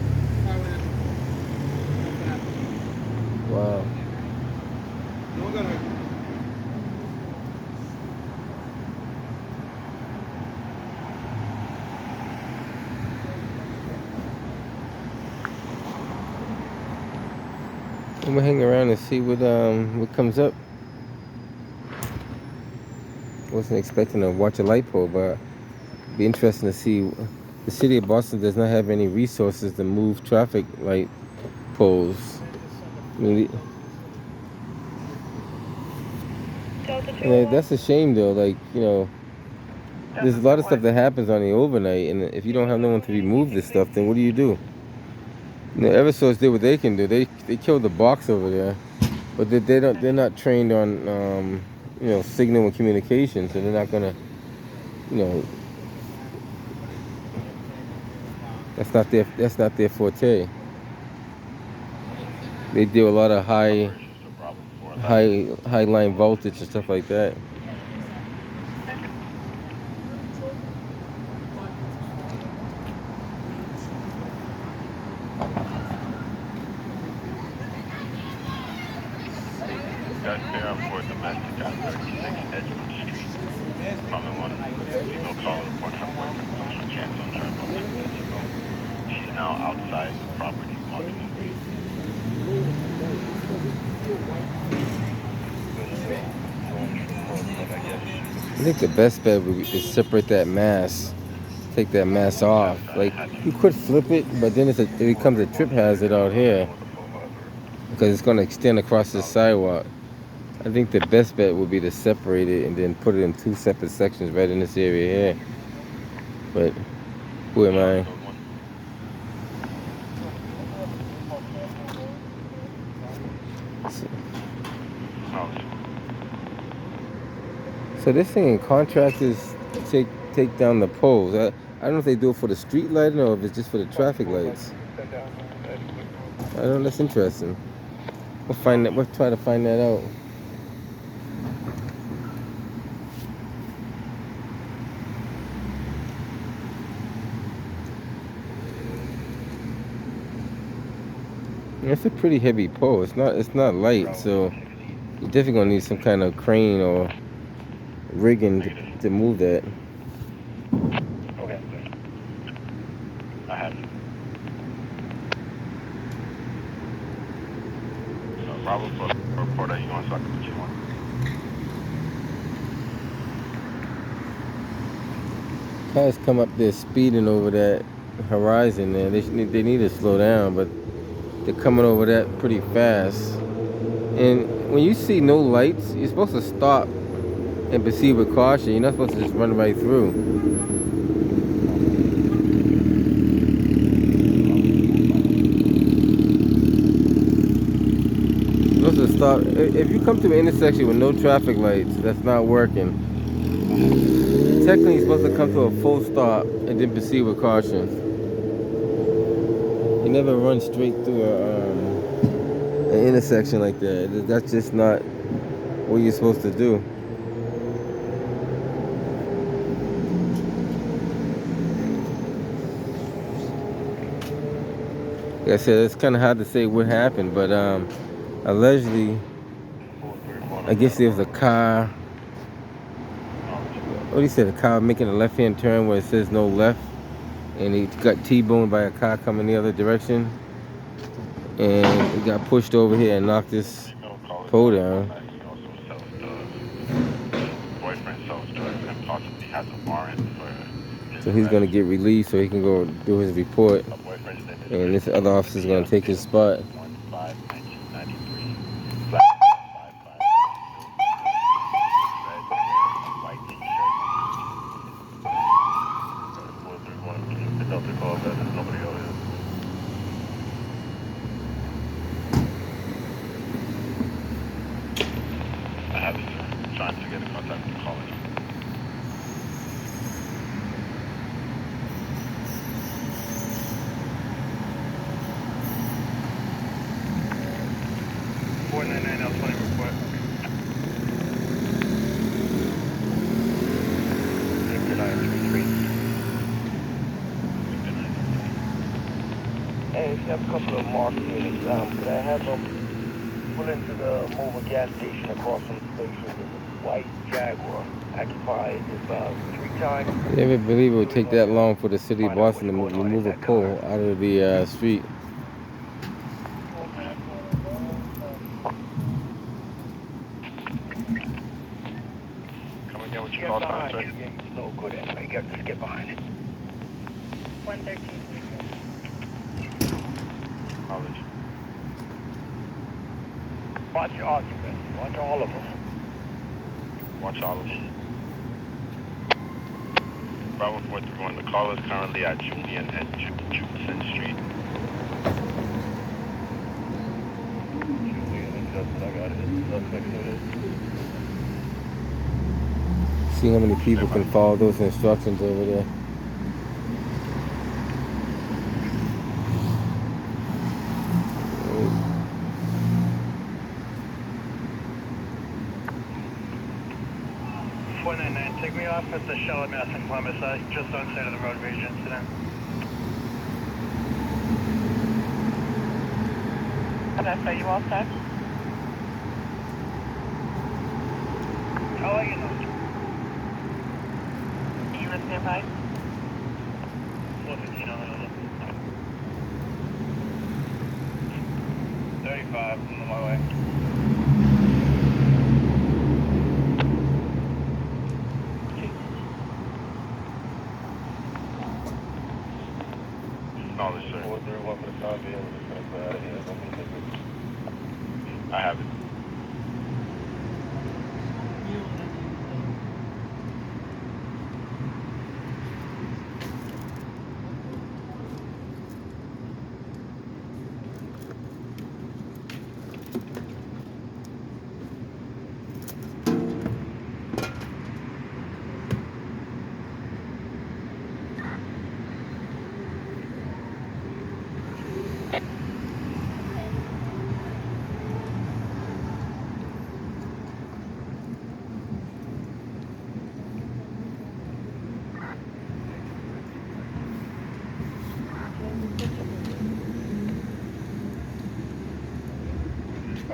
car went in. Nothing happened. Wow. No one got hurt. I'm gonna hang around and see what comes up. Wasn't expecting to watch a light pole, but it'd be interesting to see. The city of Boston does not have any resources to move traffic light poles. I mean, and that's a shame though. Like, you know, there's a lot of stuff that happens on the overnight, and if you don't have no one to remove this stuff, then what do you do? You know, Eversource did what they can do. They killed the box over there, but they're not trained on you know, signal and communication, so they're not gonna, you know, that's not their forte. They do a lot of high line voltage and stuff like that. Guys, bear up for domestic at 36 Edgewood Street. Common one, female caller report her boyfriend social chance on her about 10 minutes ago. She's now outside the property walking the street. I think the best bet would be to separate that mass, take that mass off. Like, you could flip it, but then it becomes a trip hazard out here because it's going to extend across the sidewalk. I think the best bet would be to separate it and then put it in two separate sections right in this area here. But who am I? So this thing in contractors take down the poles. I don't know if they do it for the street lighting or if it's just for the traffic lights. I don't know, that's interesting. We'll find that. We'll try to find that out. It's a pretty heavy pole. It's not light, so you're definitely gonna need some kind of crane or rigging to move that. Okay. I have it. Bravo for reporter, you going to suck what you want? Cars come up there speeding over that horizon there. They need to slow down, but they're coming over that pretty fast. And when you see no lights, you're supposed to stop and proceed with caution. You're not supposed to just run right through. You're supposed to stop. If you come to an intersection with no traffic lights, that's not working. Technically, you're supposed to come to a full stop and then proceed with caution. You never run straight through an intersection like that. That's just not what you're supposed to do. Like I said, it's kind of hard to say what happened, but allegedly, I guess there was a car. What he said, a car making a left-hand turn where it says no left, and he got T-boned by a car coming the other direction, and he got pushed over here and knocked his pole down. So he's gonna get released so he can go do his report, and this other officer's gonna take his spot. Trying to get in contact with the college. Hey, if you have a couple of marked units, could I have them pull into the mobile gas station across from the station? There's a white Jaguar occupied about 3 times. You ever believe it would take that long for the city of Boston to remove a pole out of the street? Come again with your call sign, sir? It's no good anyway. You got to get behind it. 113. College. Watch your occupants. Watch all of them. Watch all of them. Bravo 431, the caller is currently at Union and Judson Street. See how many people can follow those instructions over there. Take me off at the Shell Mass in Columbus, just outside of the Roadway incident. Vanessa, you all set? How are you now? You live nearby? 415 on the other. 35 on my way. Knowledge, sir. I have it.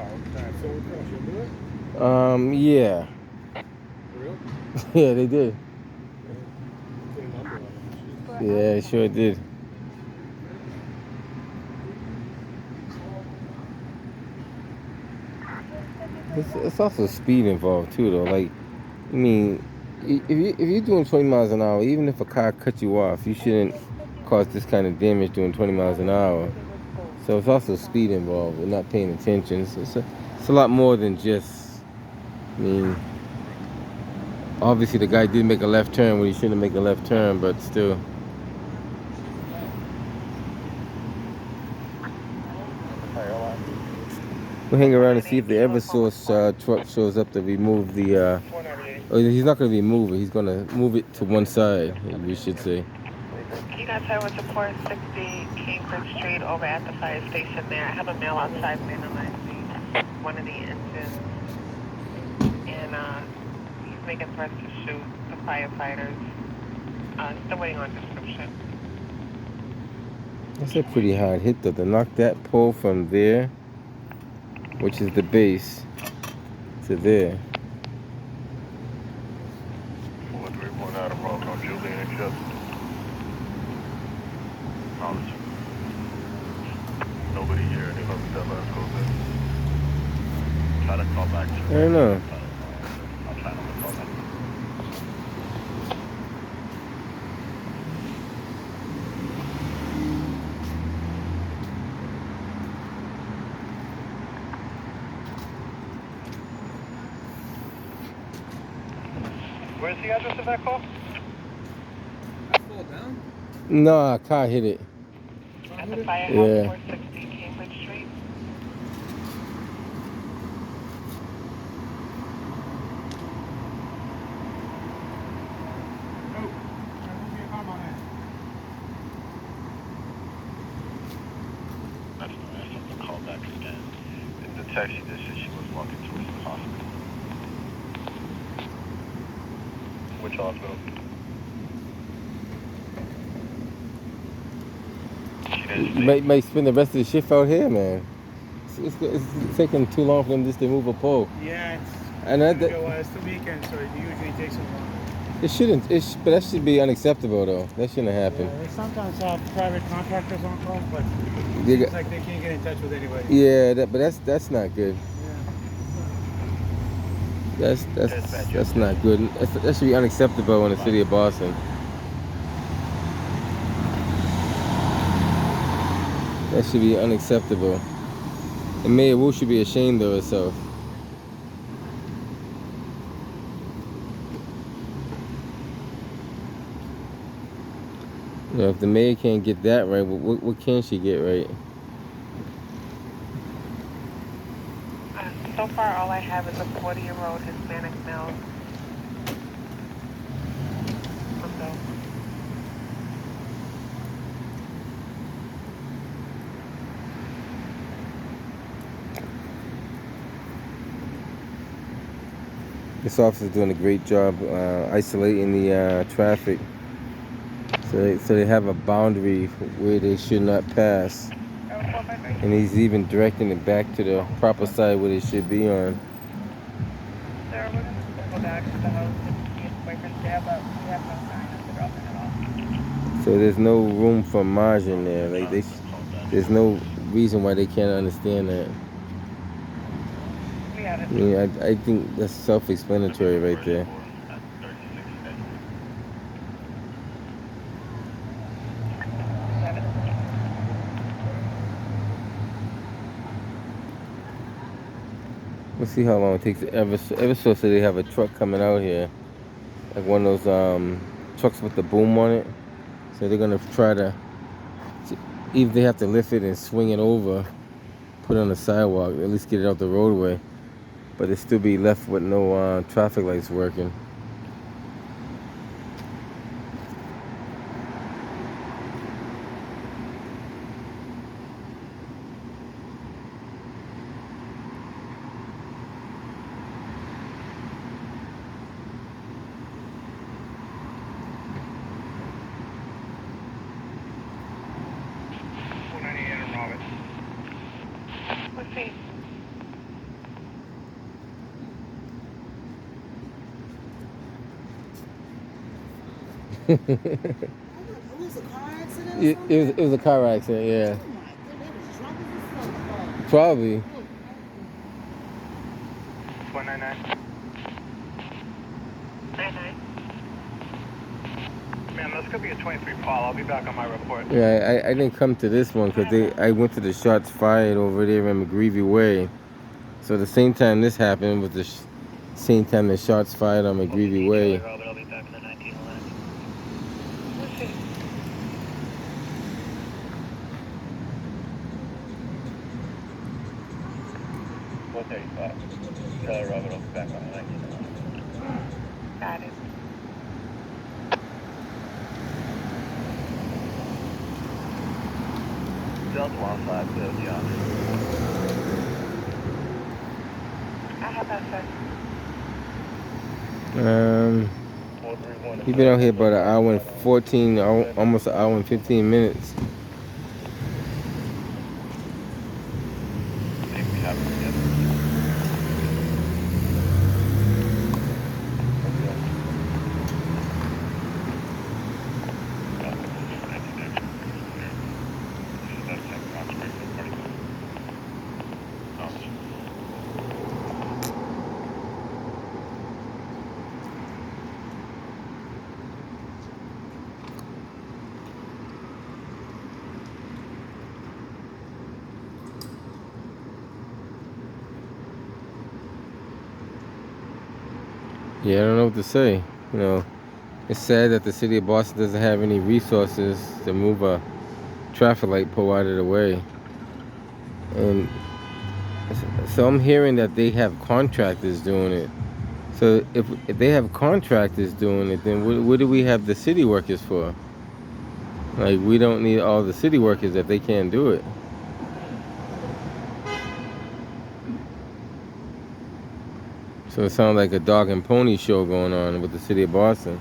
Someone crossed your door? Yeah. For real? Yeah, they did. Put a number on it. Yeah, it sure did. It's also speed involved too, though. Like, I mean, if you're doing 20 miles an hour, even if a car cuts you off, you shouldn't cause this kind of damage doing 20 miles an hour. So it's also speed involved. We're not paying attention. So it's a lot more than just. I mean, obviously the guy did make a left turn when he shouldn't make a left turn, but still. We'll hang around and see if the Eversource truck shows up to remove the. Oh, he's not going to remove it. He's going to move it to one side, we should say. You guys have with support 60 Kingsbridge Street over at the fire station there. I have a male outside vandalizing one of the engines. And he's making threats to shoot the firefighters. Still waiting on description. That's a pretty hard hit, though. To knock that pole from there, which is the base, to there. 431 out of road on Julian and Justin. Knowledge. Nobody here. They must tell us go there. Try to call back. I don't know. I'll try to call back. Where's the address of that call? Fall down? No, a car hit it. At the firehouse, Yeah. 460 Cambridge Street. That's the man. Something call back again. In the text, she just said she was walking towards the hospital. Which hospital? You might spend the rest of the shift out here, man. It's taking too long for them just to move a pole. Yeah, And it's the weekend, so it usually takes a while. it shouldn't. But that should be unacceptable, though. That shouldn't happen. Yeah, they sometimes have private contractors on call, but They it's got- like they can't get in touch with anybody. Yeah, but that's not good. Yeah. That's not good. That should be unacceptable in the city of Boston. That should be unacceptable. And Mayor Wu should be ashamed of herself. You know, if the mayor can't get that right, what can she get right? So far, all I have is a 40-year-old Hispanic male. This officer's doing a great job isolating the traffic. So they have a boundary where they should not pass. And he's even directing it back to the proper side where they should be on. Sir, we're going to go back to the house and see if the boyfriend's there, but we have no sign of the girlfriend at all. So there's no room for margin there. Like there's no reason why they can't understand that. We have it. I mean, I think that's self-explanatory right there. We'll see how long it takes. Ever so they have a truck coming out here, like one of those trucks with the boom on it. So they're gonna try to, even if they have to lift it and swing it over, put it on the sidewalk, at least get it out the roadway. But it still be left with no traffic lights working. Let's see. was a car accident or it, something? it was a car accident, yeah. Oh my goodness, they was drunk as a fuck. Probably. 499. 99. Ma'am, this could be a 23 call. I'll be back on my report. Yeah, I didn't come to this one because I went to the shots fired over there in McGreevy Way. So the same time this happened was the same time the shots fired on McGreevy Way. I'll be back in the 1911. Taylor Robert will be back on the 1911. Got it. Delta 15, yeah. I have that, sir. You've been out here about an hour and 14, almost an hour and 15 minutes. Yeah, I don't know what to say. You know, it's sad that the city of Boston doesn't have any resources to move a traffic light pole out of the way. And so I'm hearing that they have contractors doing it. So if they have contractors doing it, then what do we have the city workers for? Like, we don't need all the city workers if they can't do it. So it sounds like a dog and pony show going on with the city of Boston.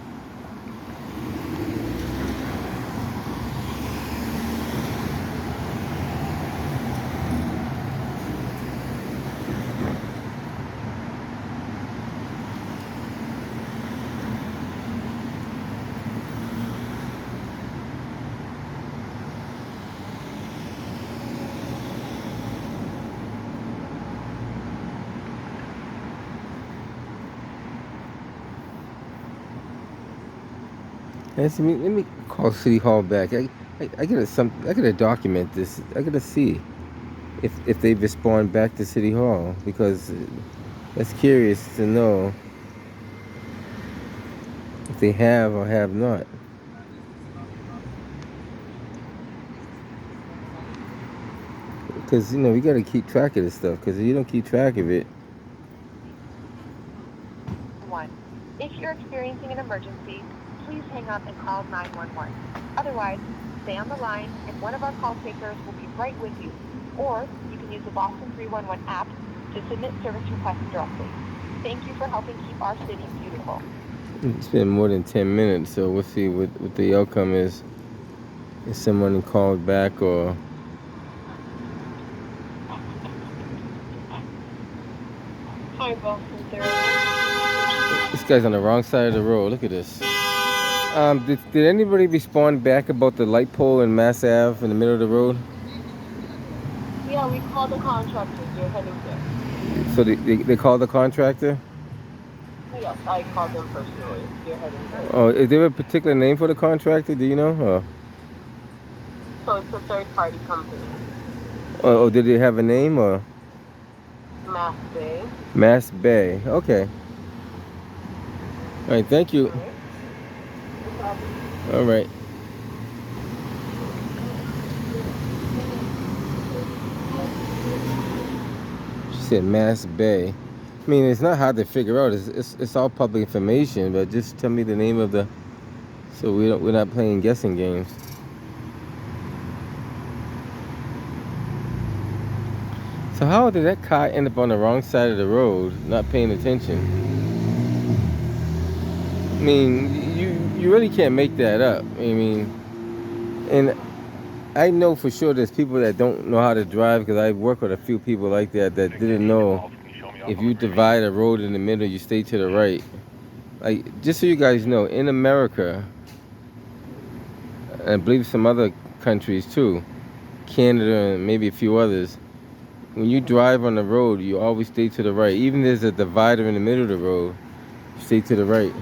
Let me call City Hall back. I gotta document this. I gotta see if they respond back to City Hall, because that's curious to know if they have or have not. Because, you know, we gotta keep track of this stuff, because if you don't keep track of it. 1. If you're experiencing an emergency, please hang up and call 911. Otherwise, stay on the line and one of our call takers will be right with you. Or you can use the Boston 311 app to submit service requests directly. Thank you for helping keep our city beautiful. It's been more than 10 minutes, so we'll see what the outcome is. If someone called back or... Hi, Boston 3. This guy's on the wrong side of the road. Look at this. Did anybody respond back about the light pole in Mass Ave in the middle of the road? Yeah, we called the contractors. They're heading there. So they called the contractor? Yes, I called them personally. They're heading there. Oh, is there a particular name for the contractor? Do you know? Oh. So it's a third-party company. Oh, did they have a name or? Mass Bay. Mass Bay. Okay. All right. Thank you. All right. She said Mass Bay. I mean, it's not hard to figure out. It's all public information, but just tell me the name of the, so we're not playing guessing games. So how did that car end up on the wrong side of the road, not paying attention? I mean, you really can't make that up. I mean, and I know for sure there's people that don't know how to drive, because I work with a few people like that didn't know if you divide a road in the middle, you stay to the right. Like, just so you guys know, in America, I believe some other countries too, Canada and maybe a few others. When you drive on the road, you always stay to the right. Even there's a divider in the middle of the road, you stay to the right.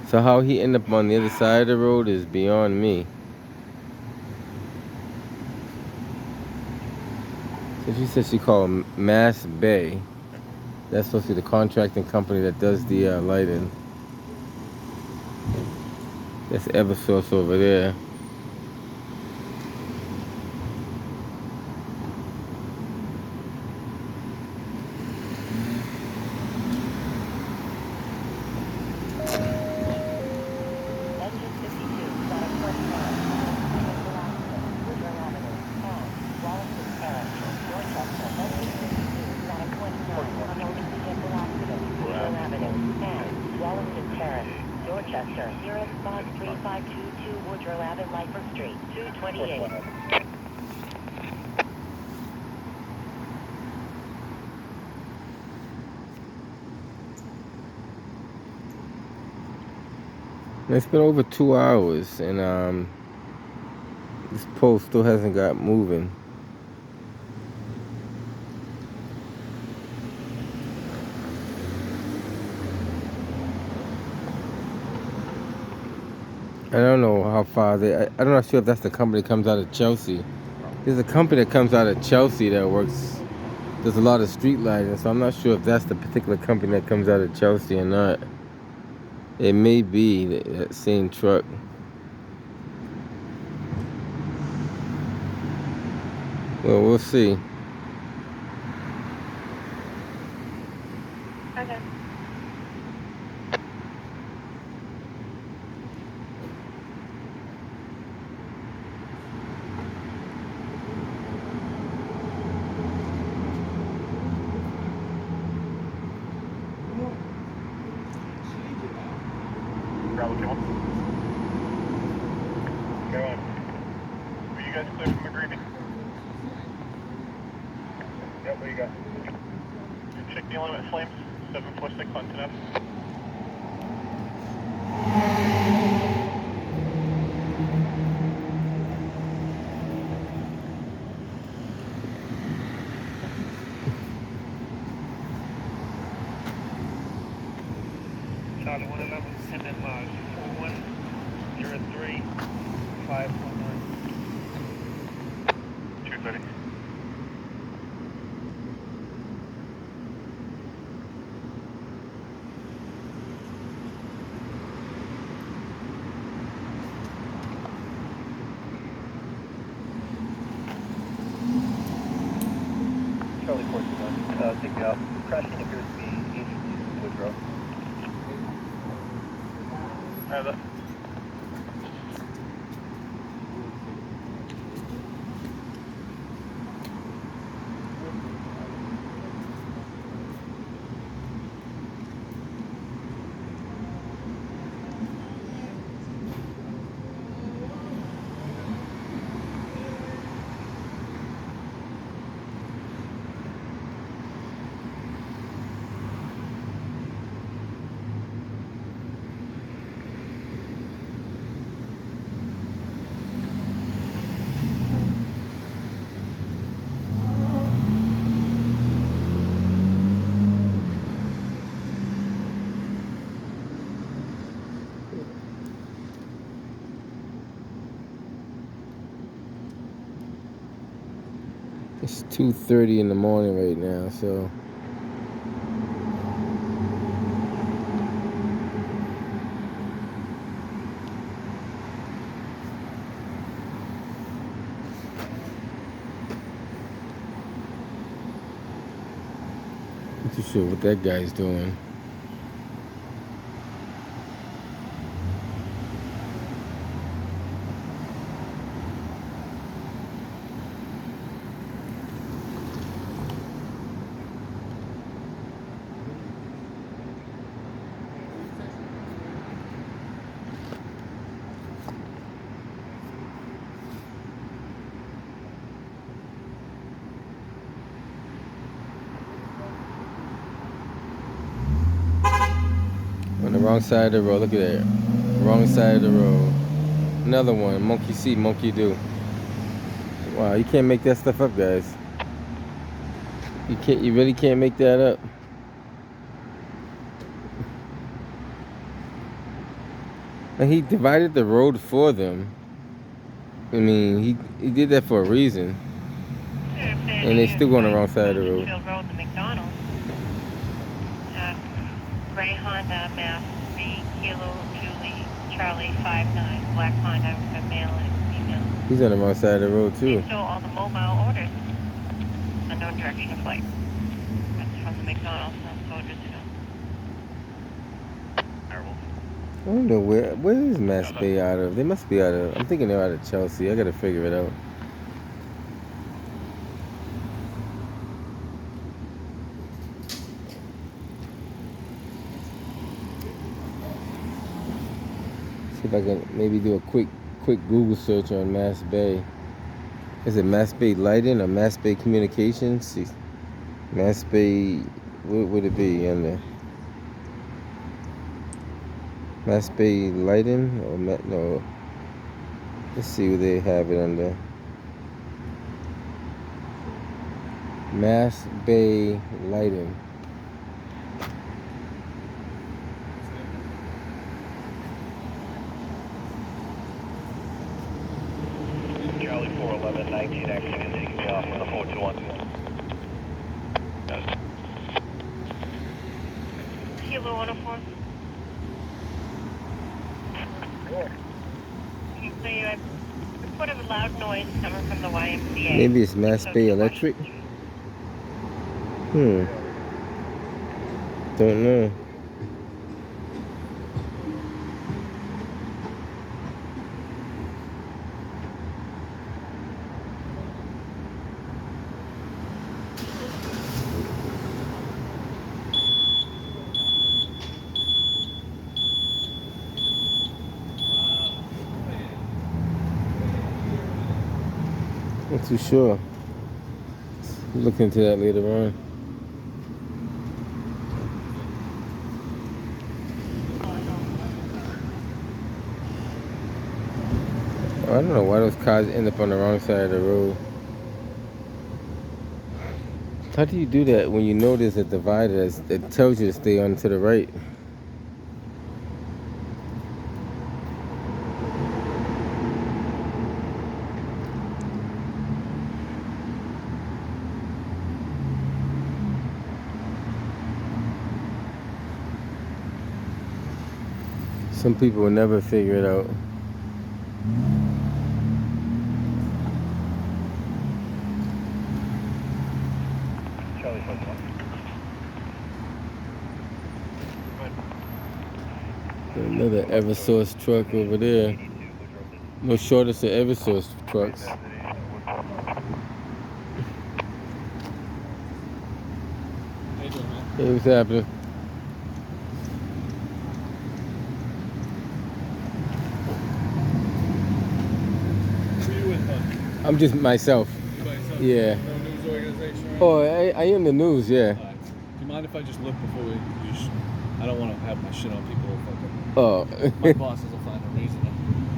So how he ended up on the other side of the road is beyond me. So she said she called Mass Bay. That's supposed to be the contracting company that does the lighting. That's Eversource over there. Dorchester, your response 3522 Woodrow Ave, Lyford Street, 228. It's been over 2 hours, and this pole still hasn't got moving. I don't know how far I'm not sure if that's the company that comes out of Chelsea. There's a company that comes out of Chelsea that does a lot of street lighting, so I'm not sure if that's the particular company that comes out of Chelsea or not. It may be that same truck. Well, we'll see. Okay. Bravo 2-1. Go on. Were you guys clear from McGreevy? Yep, what do you got? Check the element flames. 746 on 10F. Charlie 111, send that lodge. 4103 519. 230. Charlie 41, take me out. Crashing appears to be 82 Woodrow. Either. It's 2:30 in the morning right now, so I'm not too sure what that guy's doing. On the wrong side of the road. Look at that. Wrong side of the road. Another one. Monkey see, monkey do. Wow, you can't make that stuff up, guys. You can't. You really can't make that up. And he divided the road for them. I mean, he did that for a reason. And they still going the wrong side of the road. Road, the McDonald's. Gray Honda, Mass 3 Kilo Julie Charlie 59. Black Honda, male and female. He's on the wrong side of the road too. They stole all the mobile orders. Unknown direction of flight. That's from the McDonald's on Soldiersville. I don't know where is Mass Bay out of? They must be out of. I'm thinking they're out of Chelsea. I gotta figure it out. See if I can maybe do a quick Google search on Mass Bay. Is it Mass Bay Lighting or Mass Bay Communications? See, Mass Bay, what would it be on there? Mass Bay Lighting or no? Let's see what they have it under. Mass Bay Lighting. Charlie 411, 19 accident, taking me off on the 421. Kilo 104. I put a loud noise coming from the YMCA. Maybe it's Mass Bay Electric. Don't know. Not too sure. Look into that later on. I don't know why those cars end up on the wrong side of the road. How do you do that when you know there's a divider that tells you to stay on to the right? Some people will never figure it out. Charlie 421. Another Eversource truck over there. No shortage of Eversource trucks. Hey, what's happening? I'm just myself. Yeah. No news organization? Oh, I am the news, yeah. Do you mind if I just look before we... I don't want to have my shit on people. Oh. My bosses will find a reason.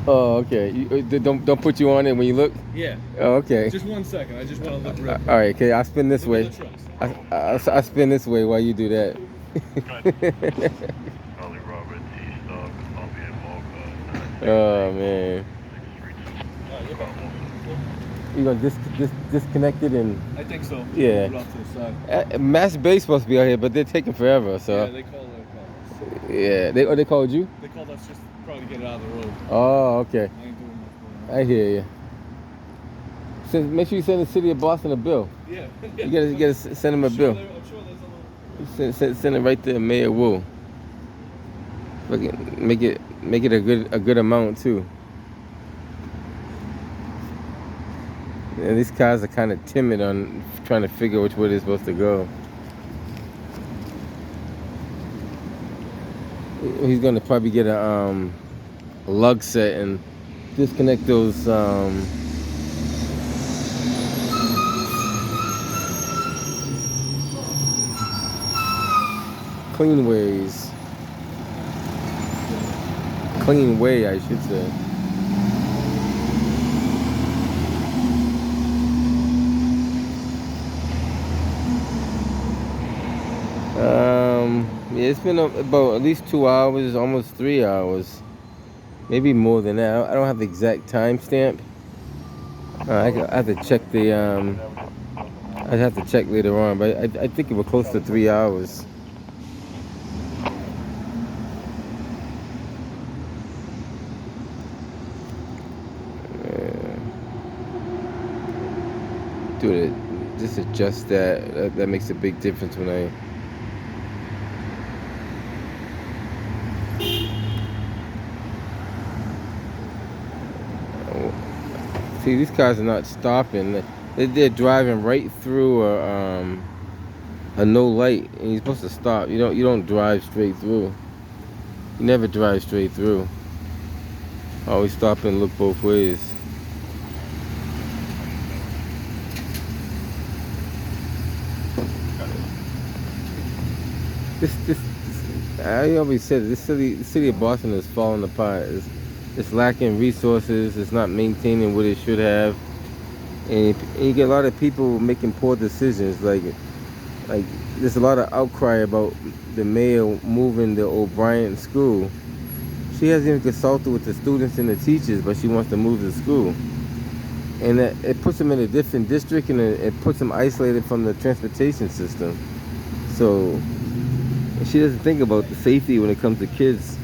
Oh, okay. Don't put you on it when you look? Yeah. Oh, okay. Just 1 second. I just want to look real quick. All right, okay. I'll spin this way. Look at the trucks. I'll spin this way while you do that. Charlie Robert, T-Stock, Columbia, Mocha. Oh, man. You gonna disconnect it and... I think so. Yeah. Put it off to the side. Mass Bay's supposed to be out here, but they're taking forever, so... Yeah, they called it. Yeah, they called you? They called us just probably to get it out of the road. Oh, okay. I ain't doing much going on. I hear you. Make sure you send the city of Boston a bill. Yeah. You gotta send them a bill. I'm sure there's a little... Send it right to Mayor Wu. Make it a good amount too. And these cars are kind of timid on trying to figure which way they're supposed to go. He's gonna probably get a lug set and disconnect those clean way, I should say. Yeah, it's been about at least 2 hours, almost 3 hours. Maybe more than that. I don't have the exact timestamp. I have to check the I'd have to check later on, but I think it was close to 3 hours. Dude, just adjust that. That makes a big difference when I. See, these cars are not stopping. They're driving right through a no light, and you're supposed to stop. You don't drive straight through. You never drive straight through. Always stop and look both ways. This I always said it, the city of Boston is falling apart. It's lacking resources. It's not maintaining what it should have, and you get a lot of people making poor decisions. Like there's a lot of outcry about the mayor moving the O'Brien school. She hasn't even consulted with the students and the teachers, but she wants to move the school, and it puts them in a different district, and it puts them isolated from the transportation system. So she doesn't think about the safety when it comes to kids.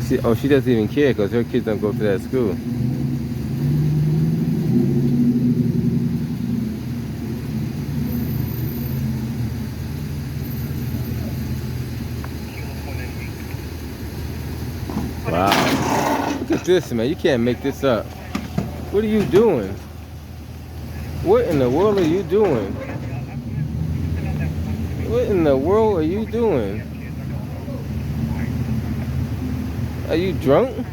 She doesn't even care because her kids don't go to that school. Wow. Look at this, man. You can't make this up. What are you doing? What in the world are you doing? What in the world are you doing? Are you drunk?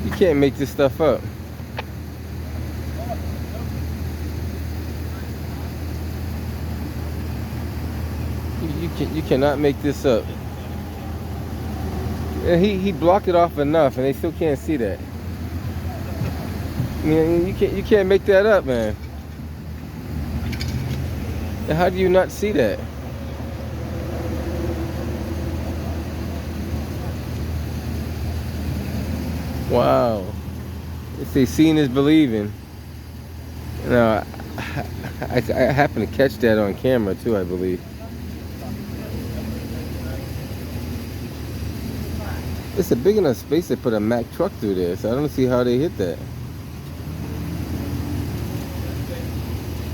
You can't make this stuff up. You cannot make this up. And he blocked it off enough, and they still can't see that. I mean, you can't make that up, man. And how do you not see that? Wow. They say seeing is believing. Now, I happen to catch that on camera too, I believe. It's a big enough space to put a Mack truck through there, so I don't see how they hit that.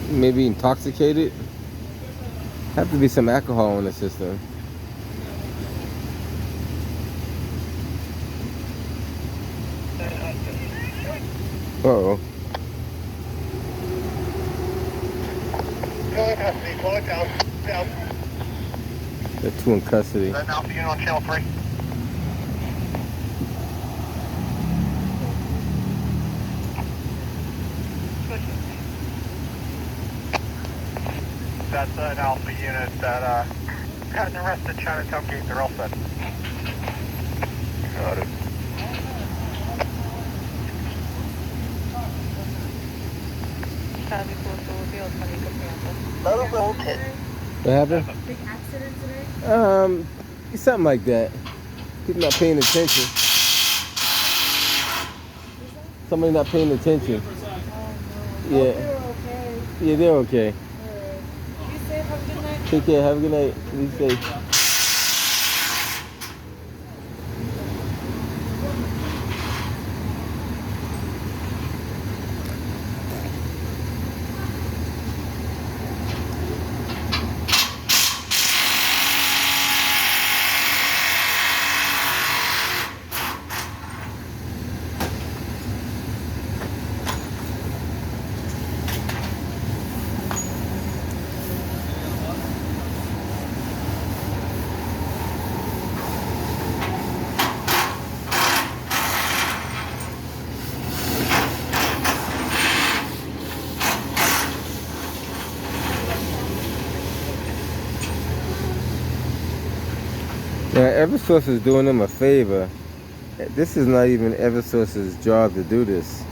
Maybe intoxicated. Have to be some alcohol in the system. Uh-oh. They're two in custody. Is that now for you on channel 3? That's an Alpha unit that got an arrest at Chinatown Gate. They're all set. Got it. What happened? Big accident today? Something like that. People not paying attention. Somebody not paying attention. Yeah. They're okay. Yeah, they're okay. Be safe, have a good night. Take care, have a good night. Be safe. Now, Eversource is doing them a favor. This is not even Eversource's job to do this.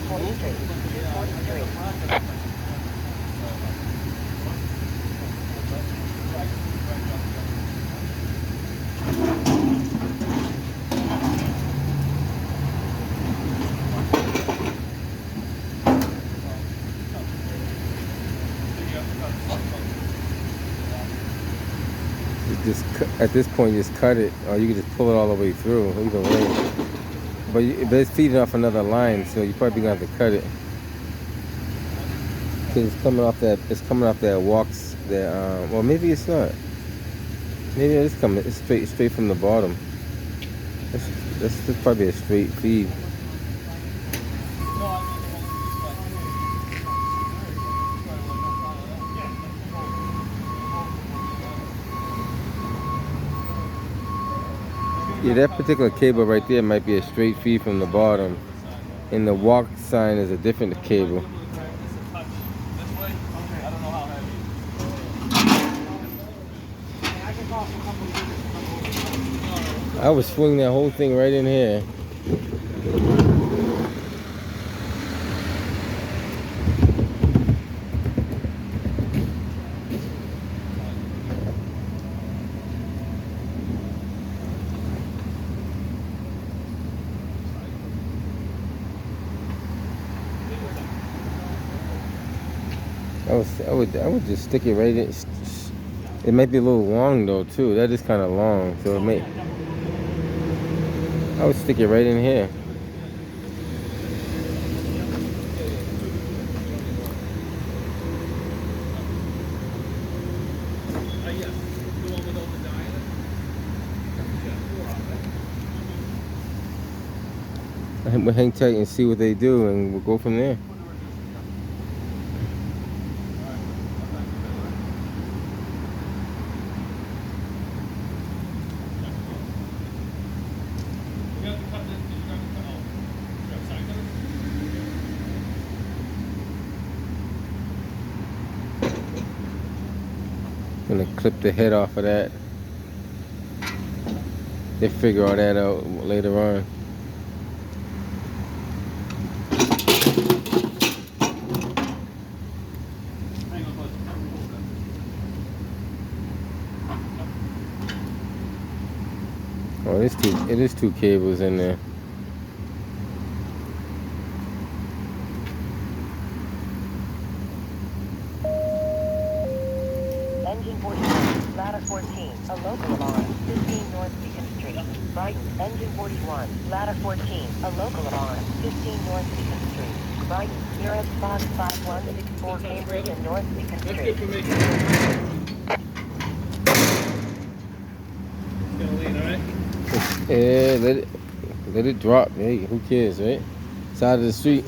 4th Street. 4th Street. At this point, just cut it, or you can just pull it all the way through. Either way, but it's feeding off another line, so you're probably gonna have to cut it. Cause it's coming off that. It's coming off that walks. That well, maybe it's not. Maybe it is coming. It's straight from the bottom. That's probably a straight feed. Yeah, that particular cable right there might be a straight feed from the bottom, and the walk sign is a different cable. I would swing that whole thing right in here. I would just stick it right in. It might be a little long though too. That is kind of long, so it may. I would stick it right in here. We'll hang tight and see what they do, and we'll go from there. Gonna clip the head off of that. They figure all that out later on. Oh, it is two cables in there. Engine 41, ladder 14, a local alarm, 15 North Beacon Street. Right, engine 41, ladder 14, a local alarm, 15 North Beacon Street. Right, nearest box 5164 Cambridge and North Beacon Street. Yeah, let it drop. Hey, who cares, right? Side of the street.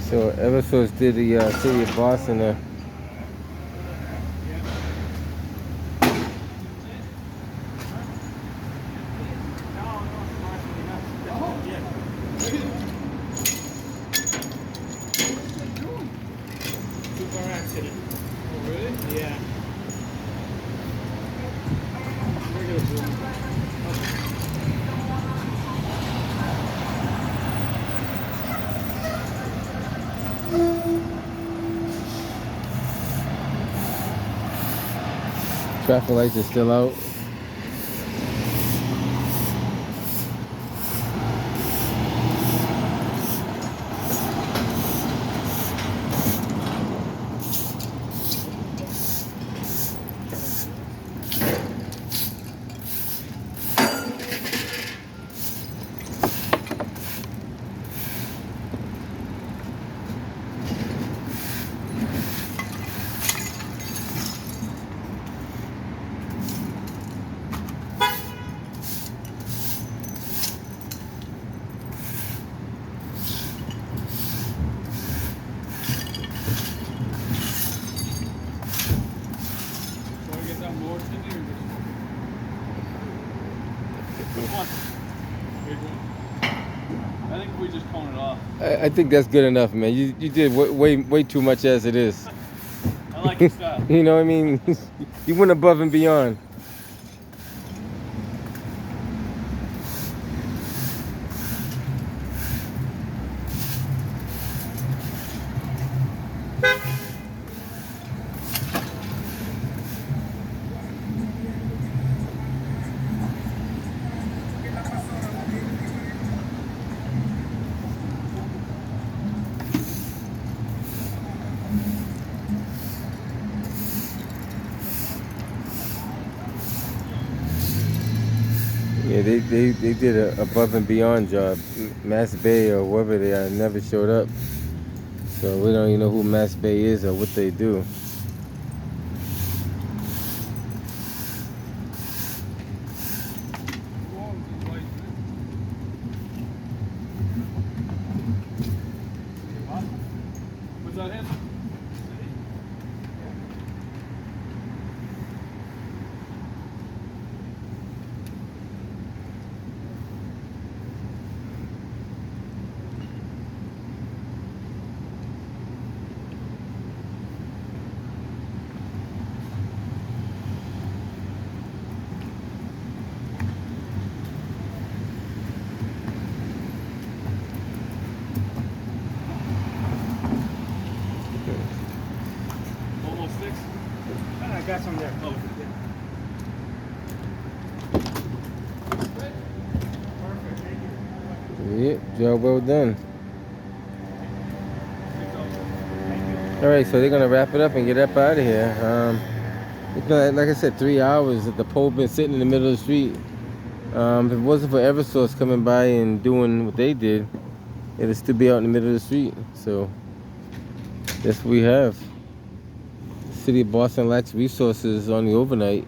So Eversource did the city of Boston. Traffic lights are still out. I think we just cone it off. I think that's good enough, man. You did way too much as it is. I like your style. You know what I mean? You went above and beyond. Yeah, they did a above and beyond job. Mass Bay or whoever they are never showed up. So we don't even know who Mass Bay is or what they do. What's that him? Almost 6? I got some there. Oh, yeah. Perfect, thank you. Yeah, job well done. All right, so they're gonna wrap it up and get up out of here. It's been, like I said, 3 hours that the pole been sitting in the middle of the street. If it wasn't for Eversource coming by and doing what they did, it'd still be out in the middle of the street. So that's what we have. The city of Boston lacks resources on the overnight.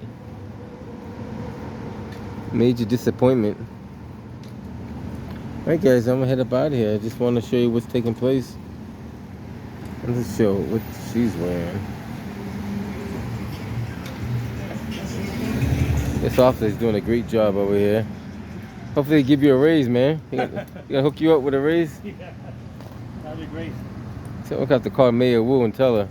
Major disappointment. All right, guys, I'm gonna head up out of here. I just want to show you what's taking place. Let's show what she's wearing. This officer is doing a great job over here. Hopefully they give you a raise, man. You gonna hook you up with a raise? Yeah, that'd be great. So we'll have to call Mayor Wu and tell her.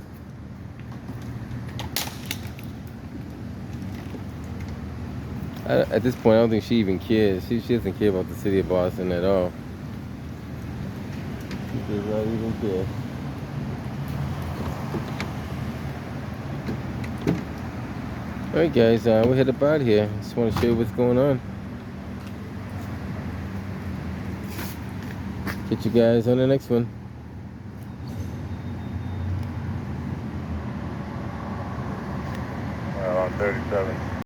At this point, I don't think she even cares. She doesn't care about the city of Boston at all. She does not even care. Alright guys, we'll head up out of here. Just want to show you what's going on. Get you guys on the next one. On 37.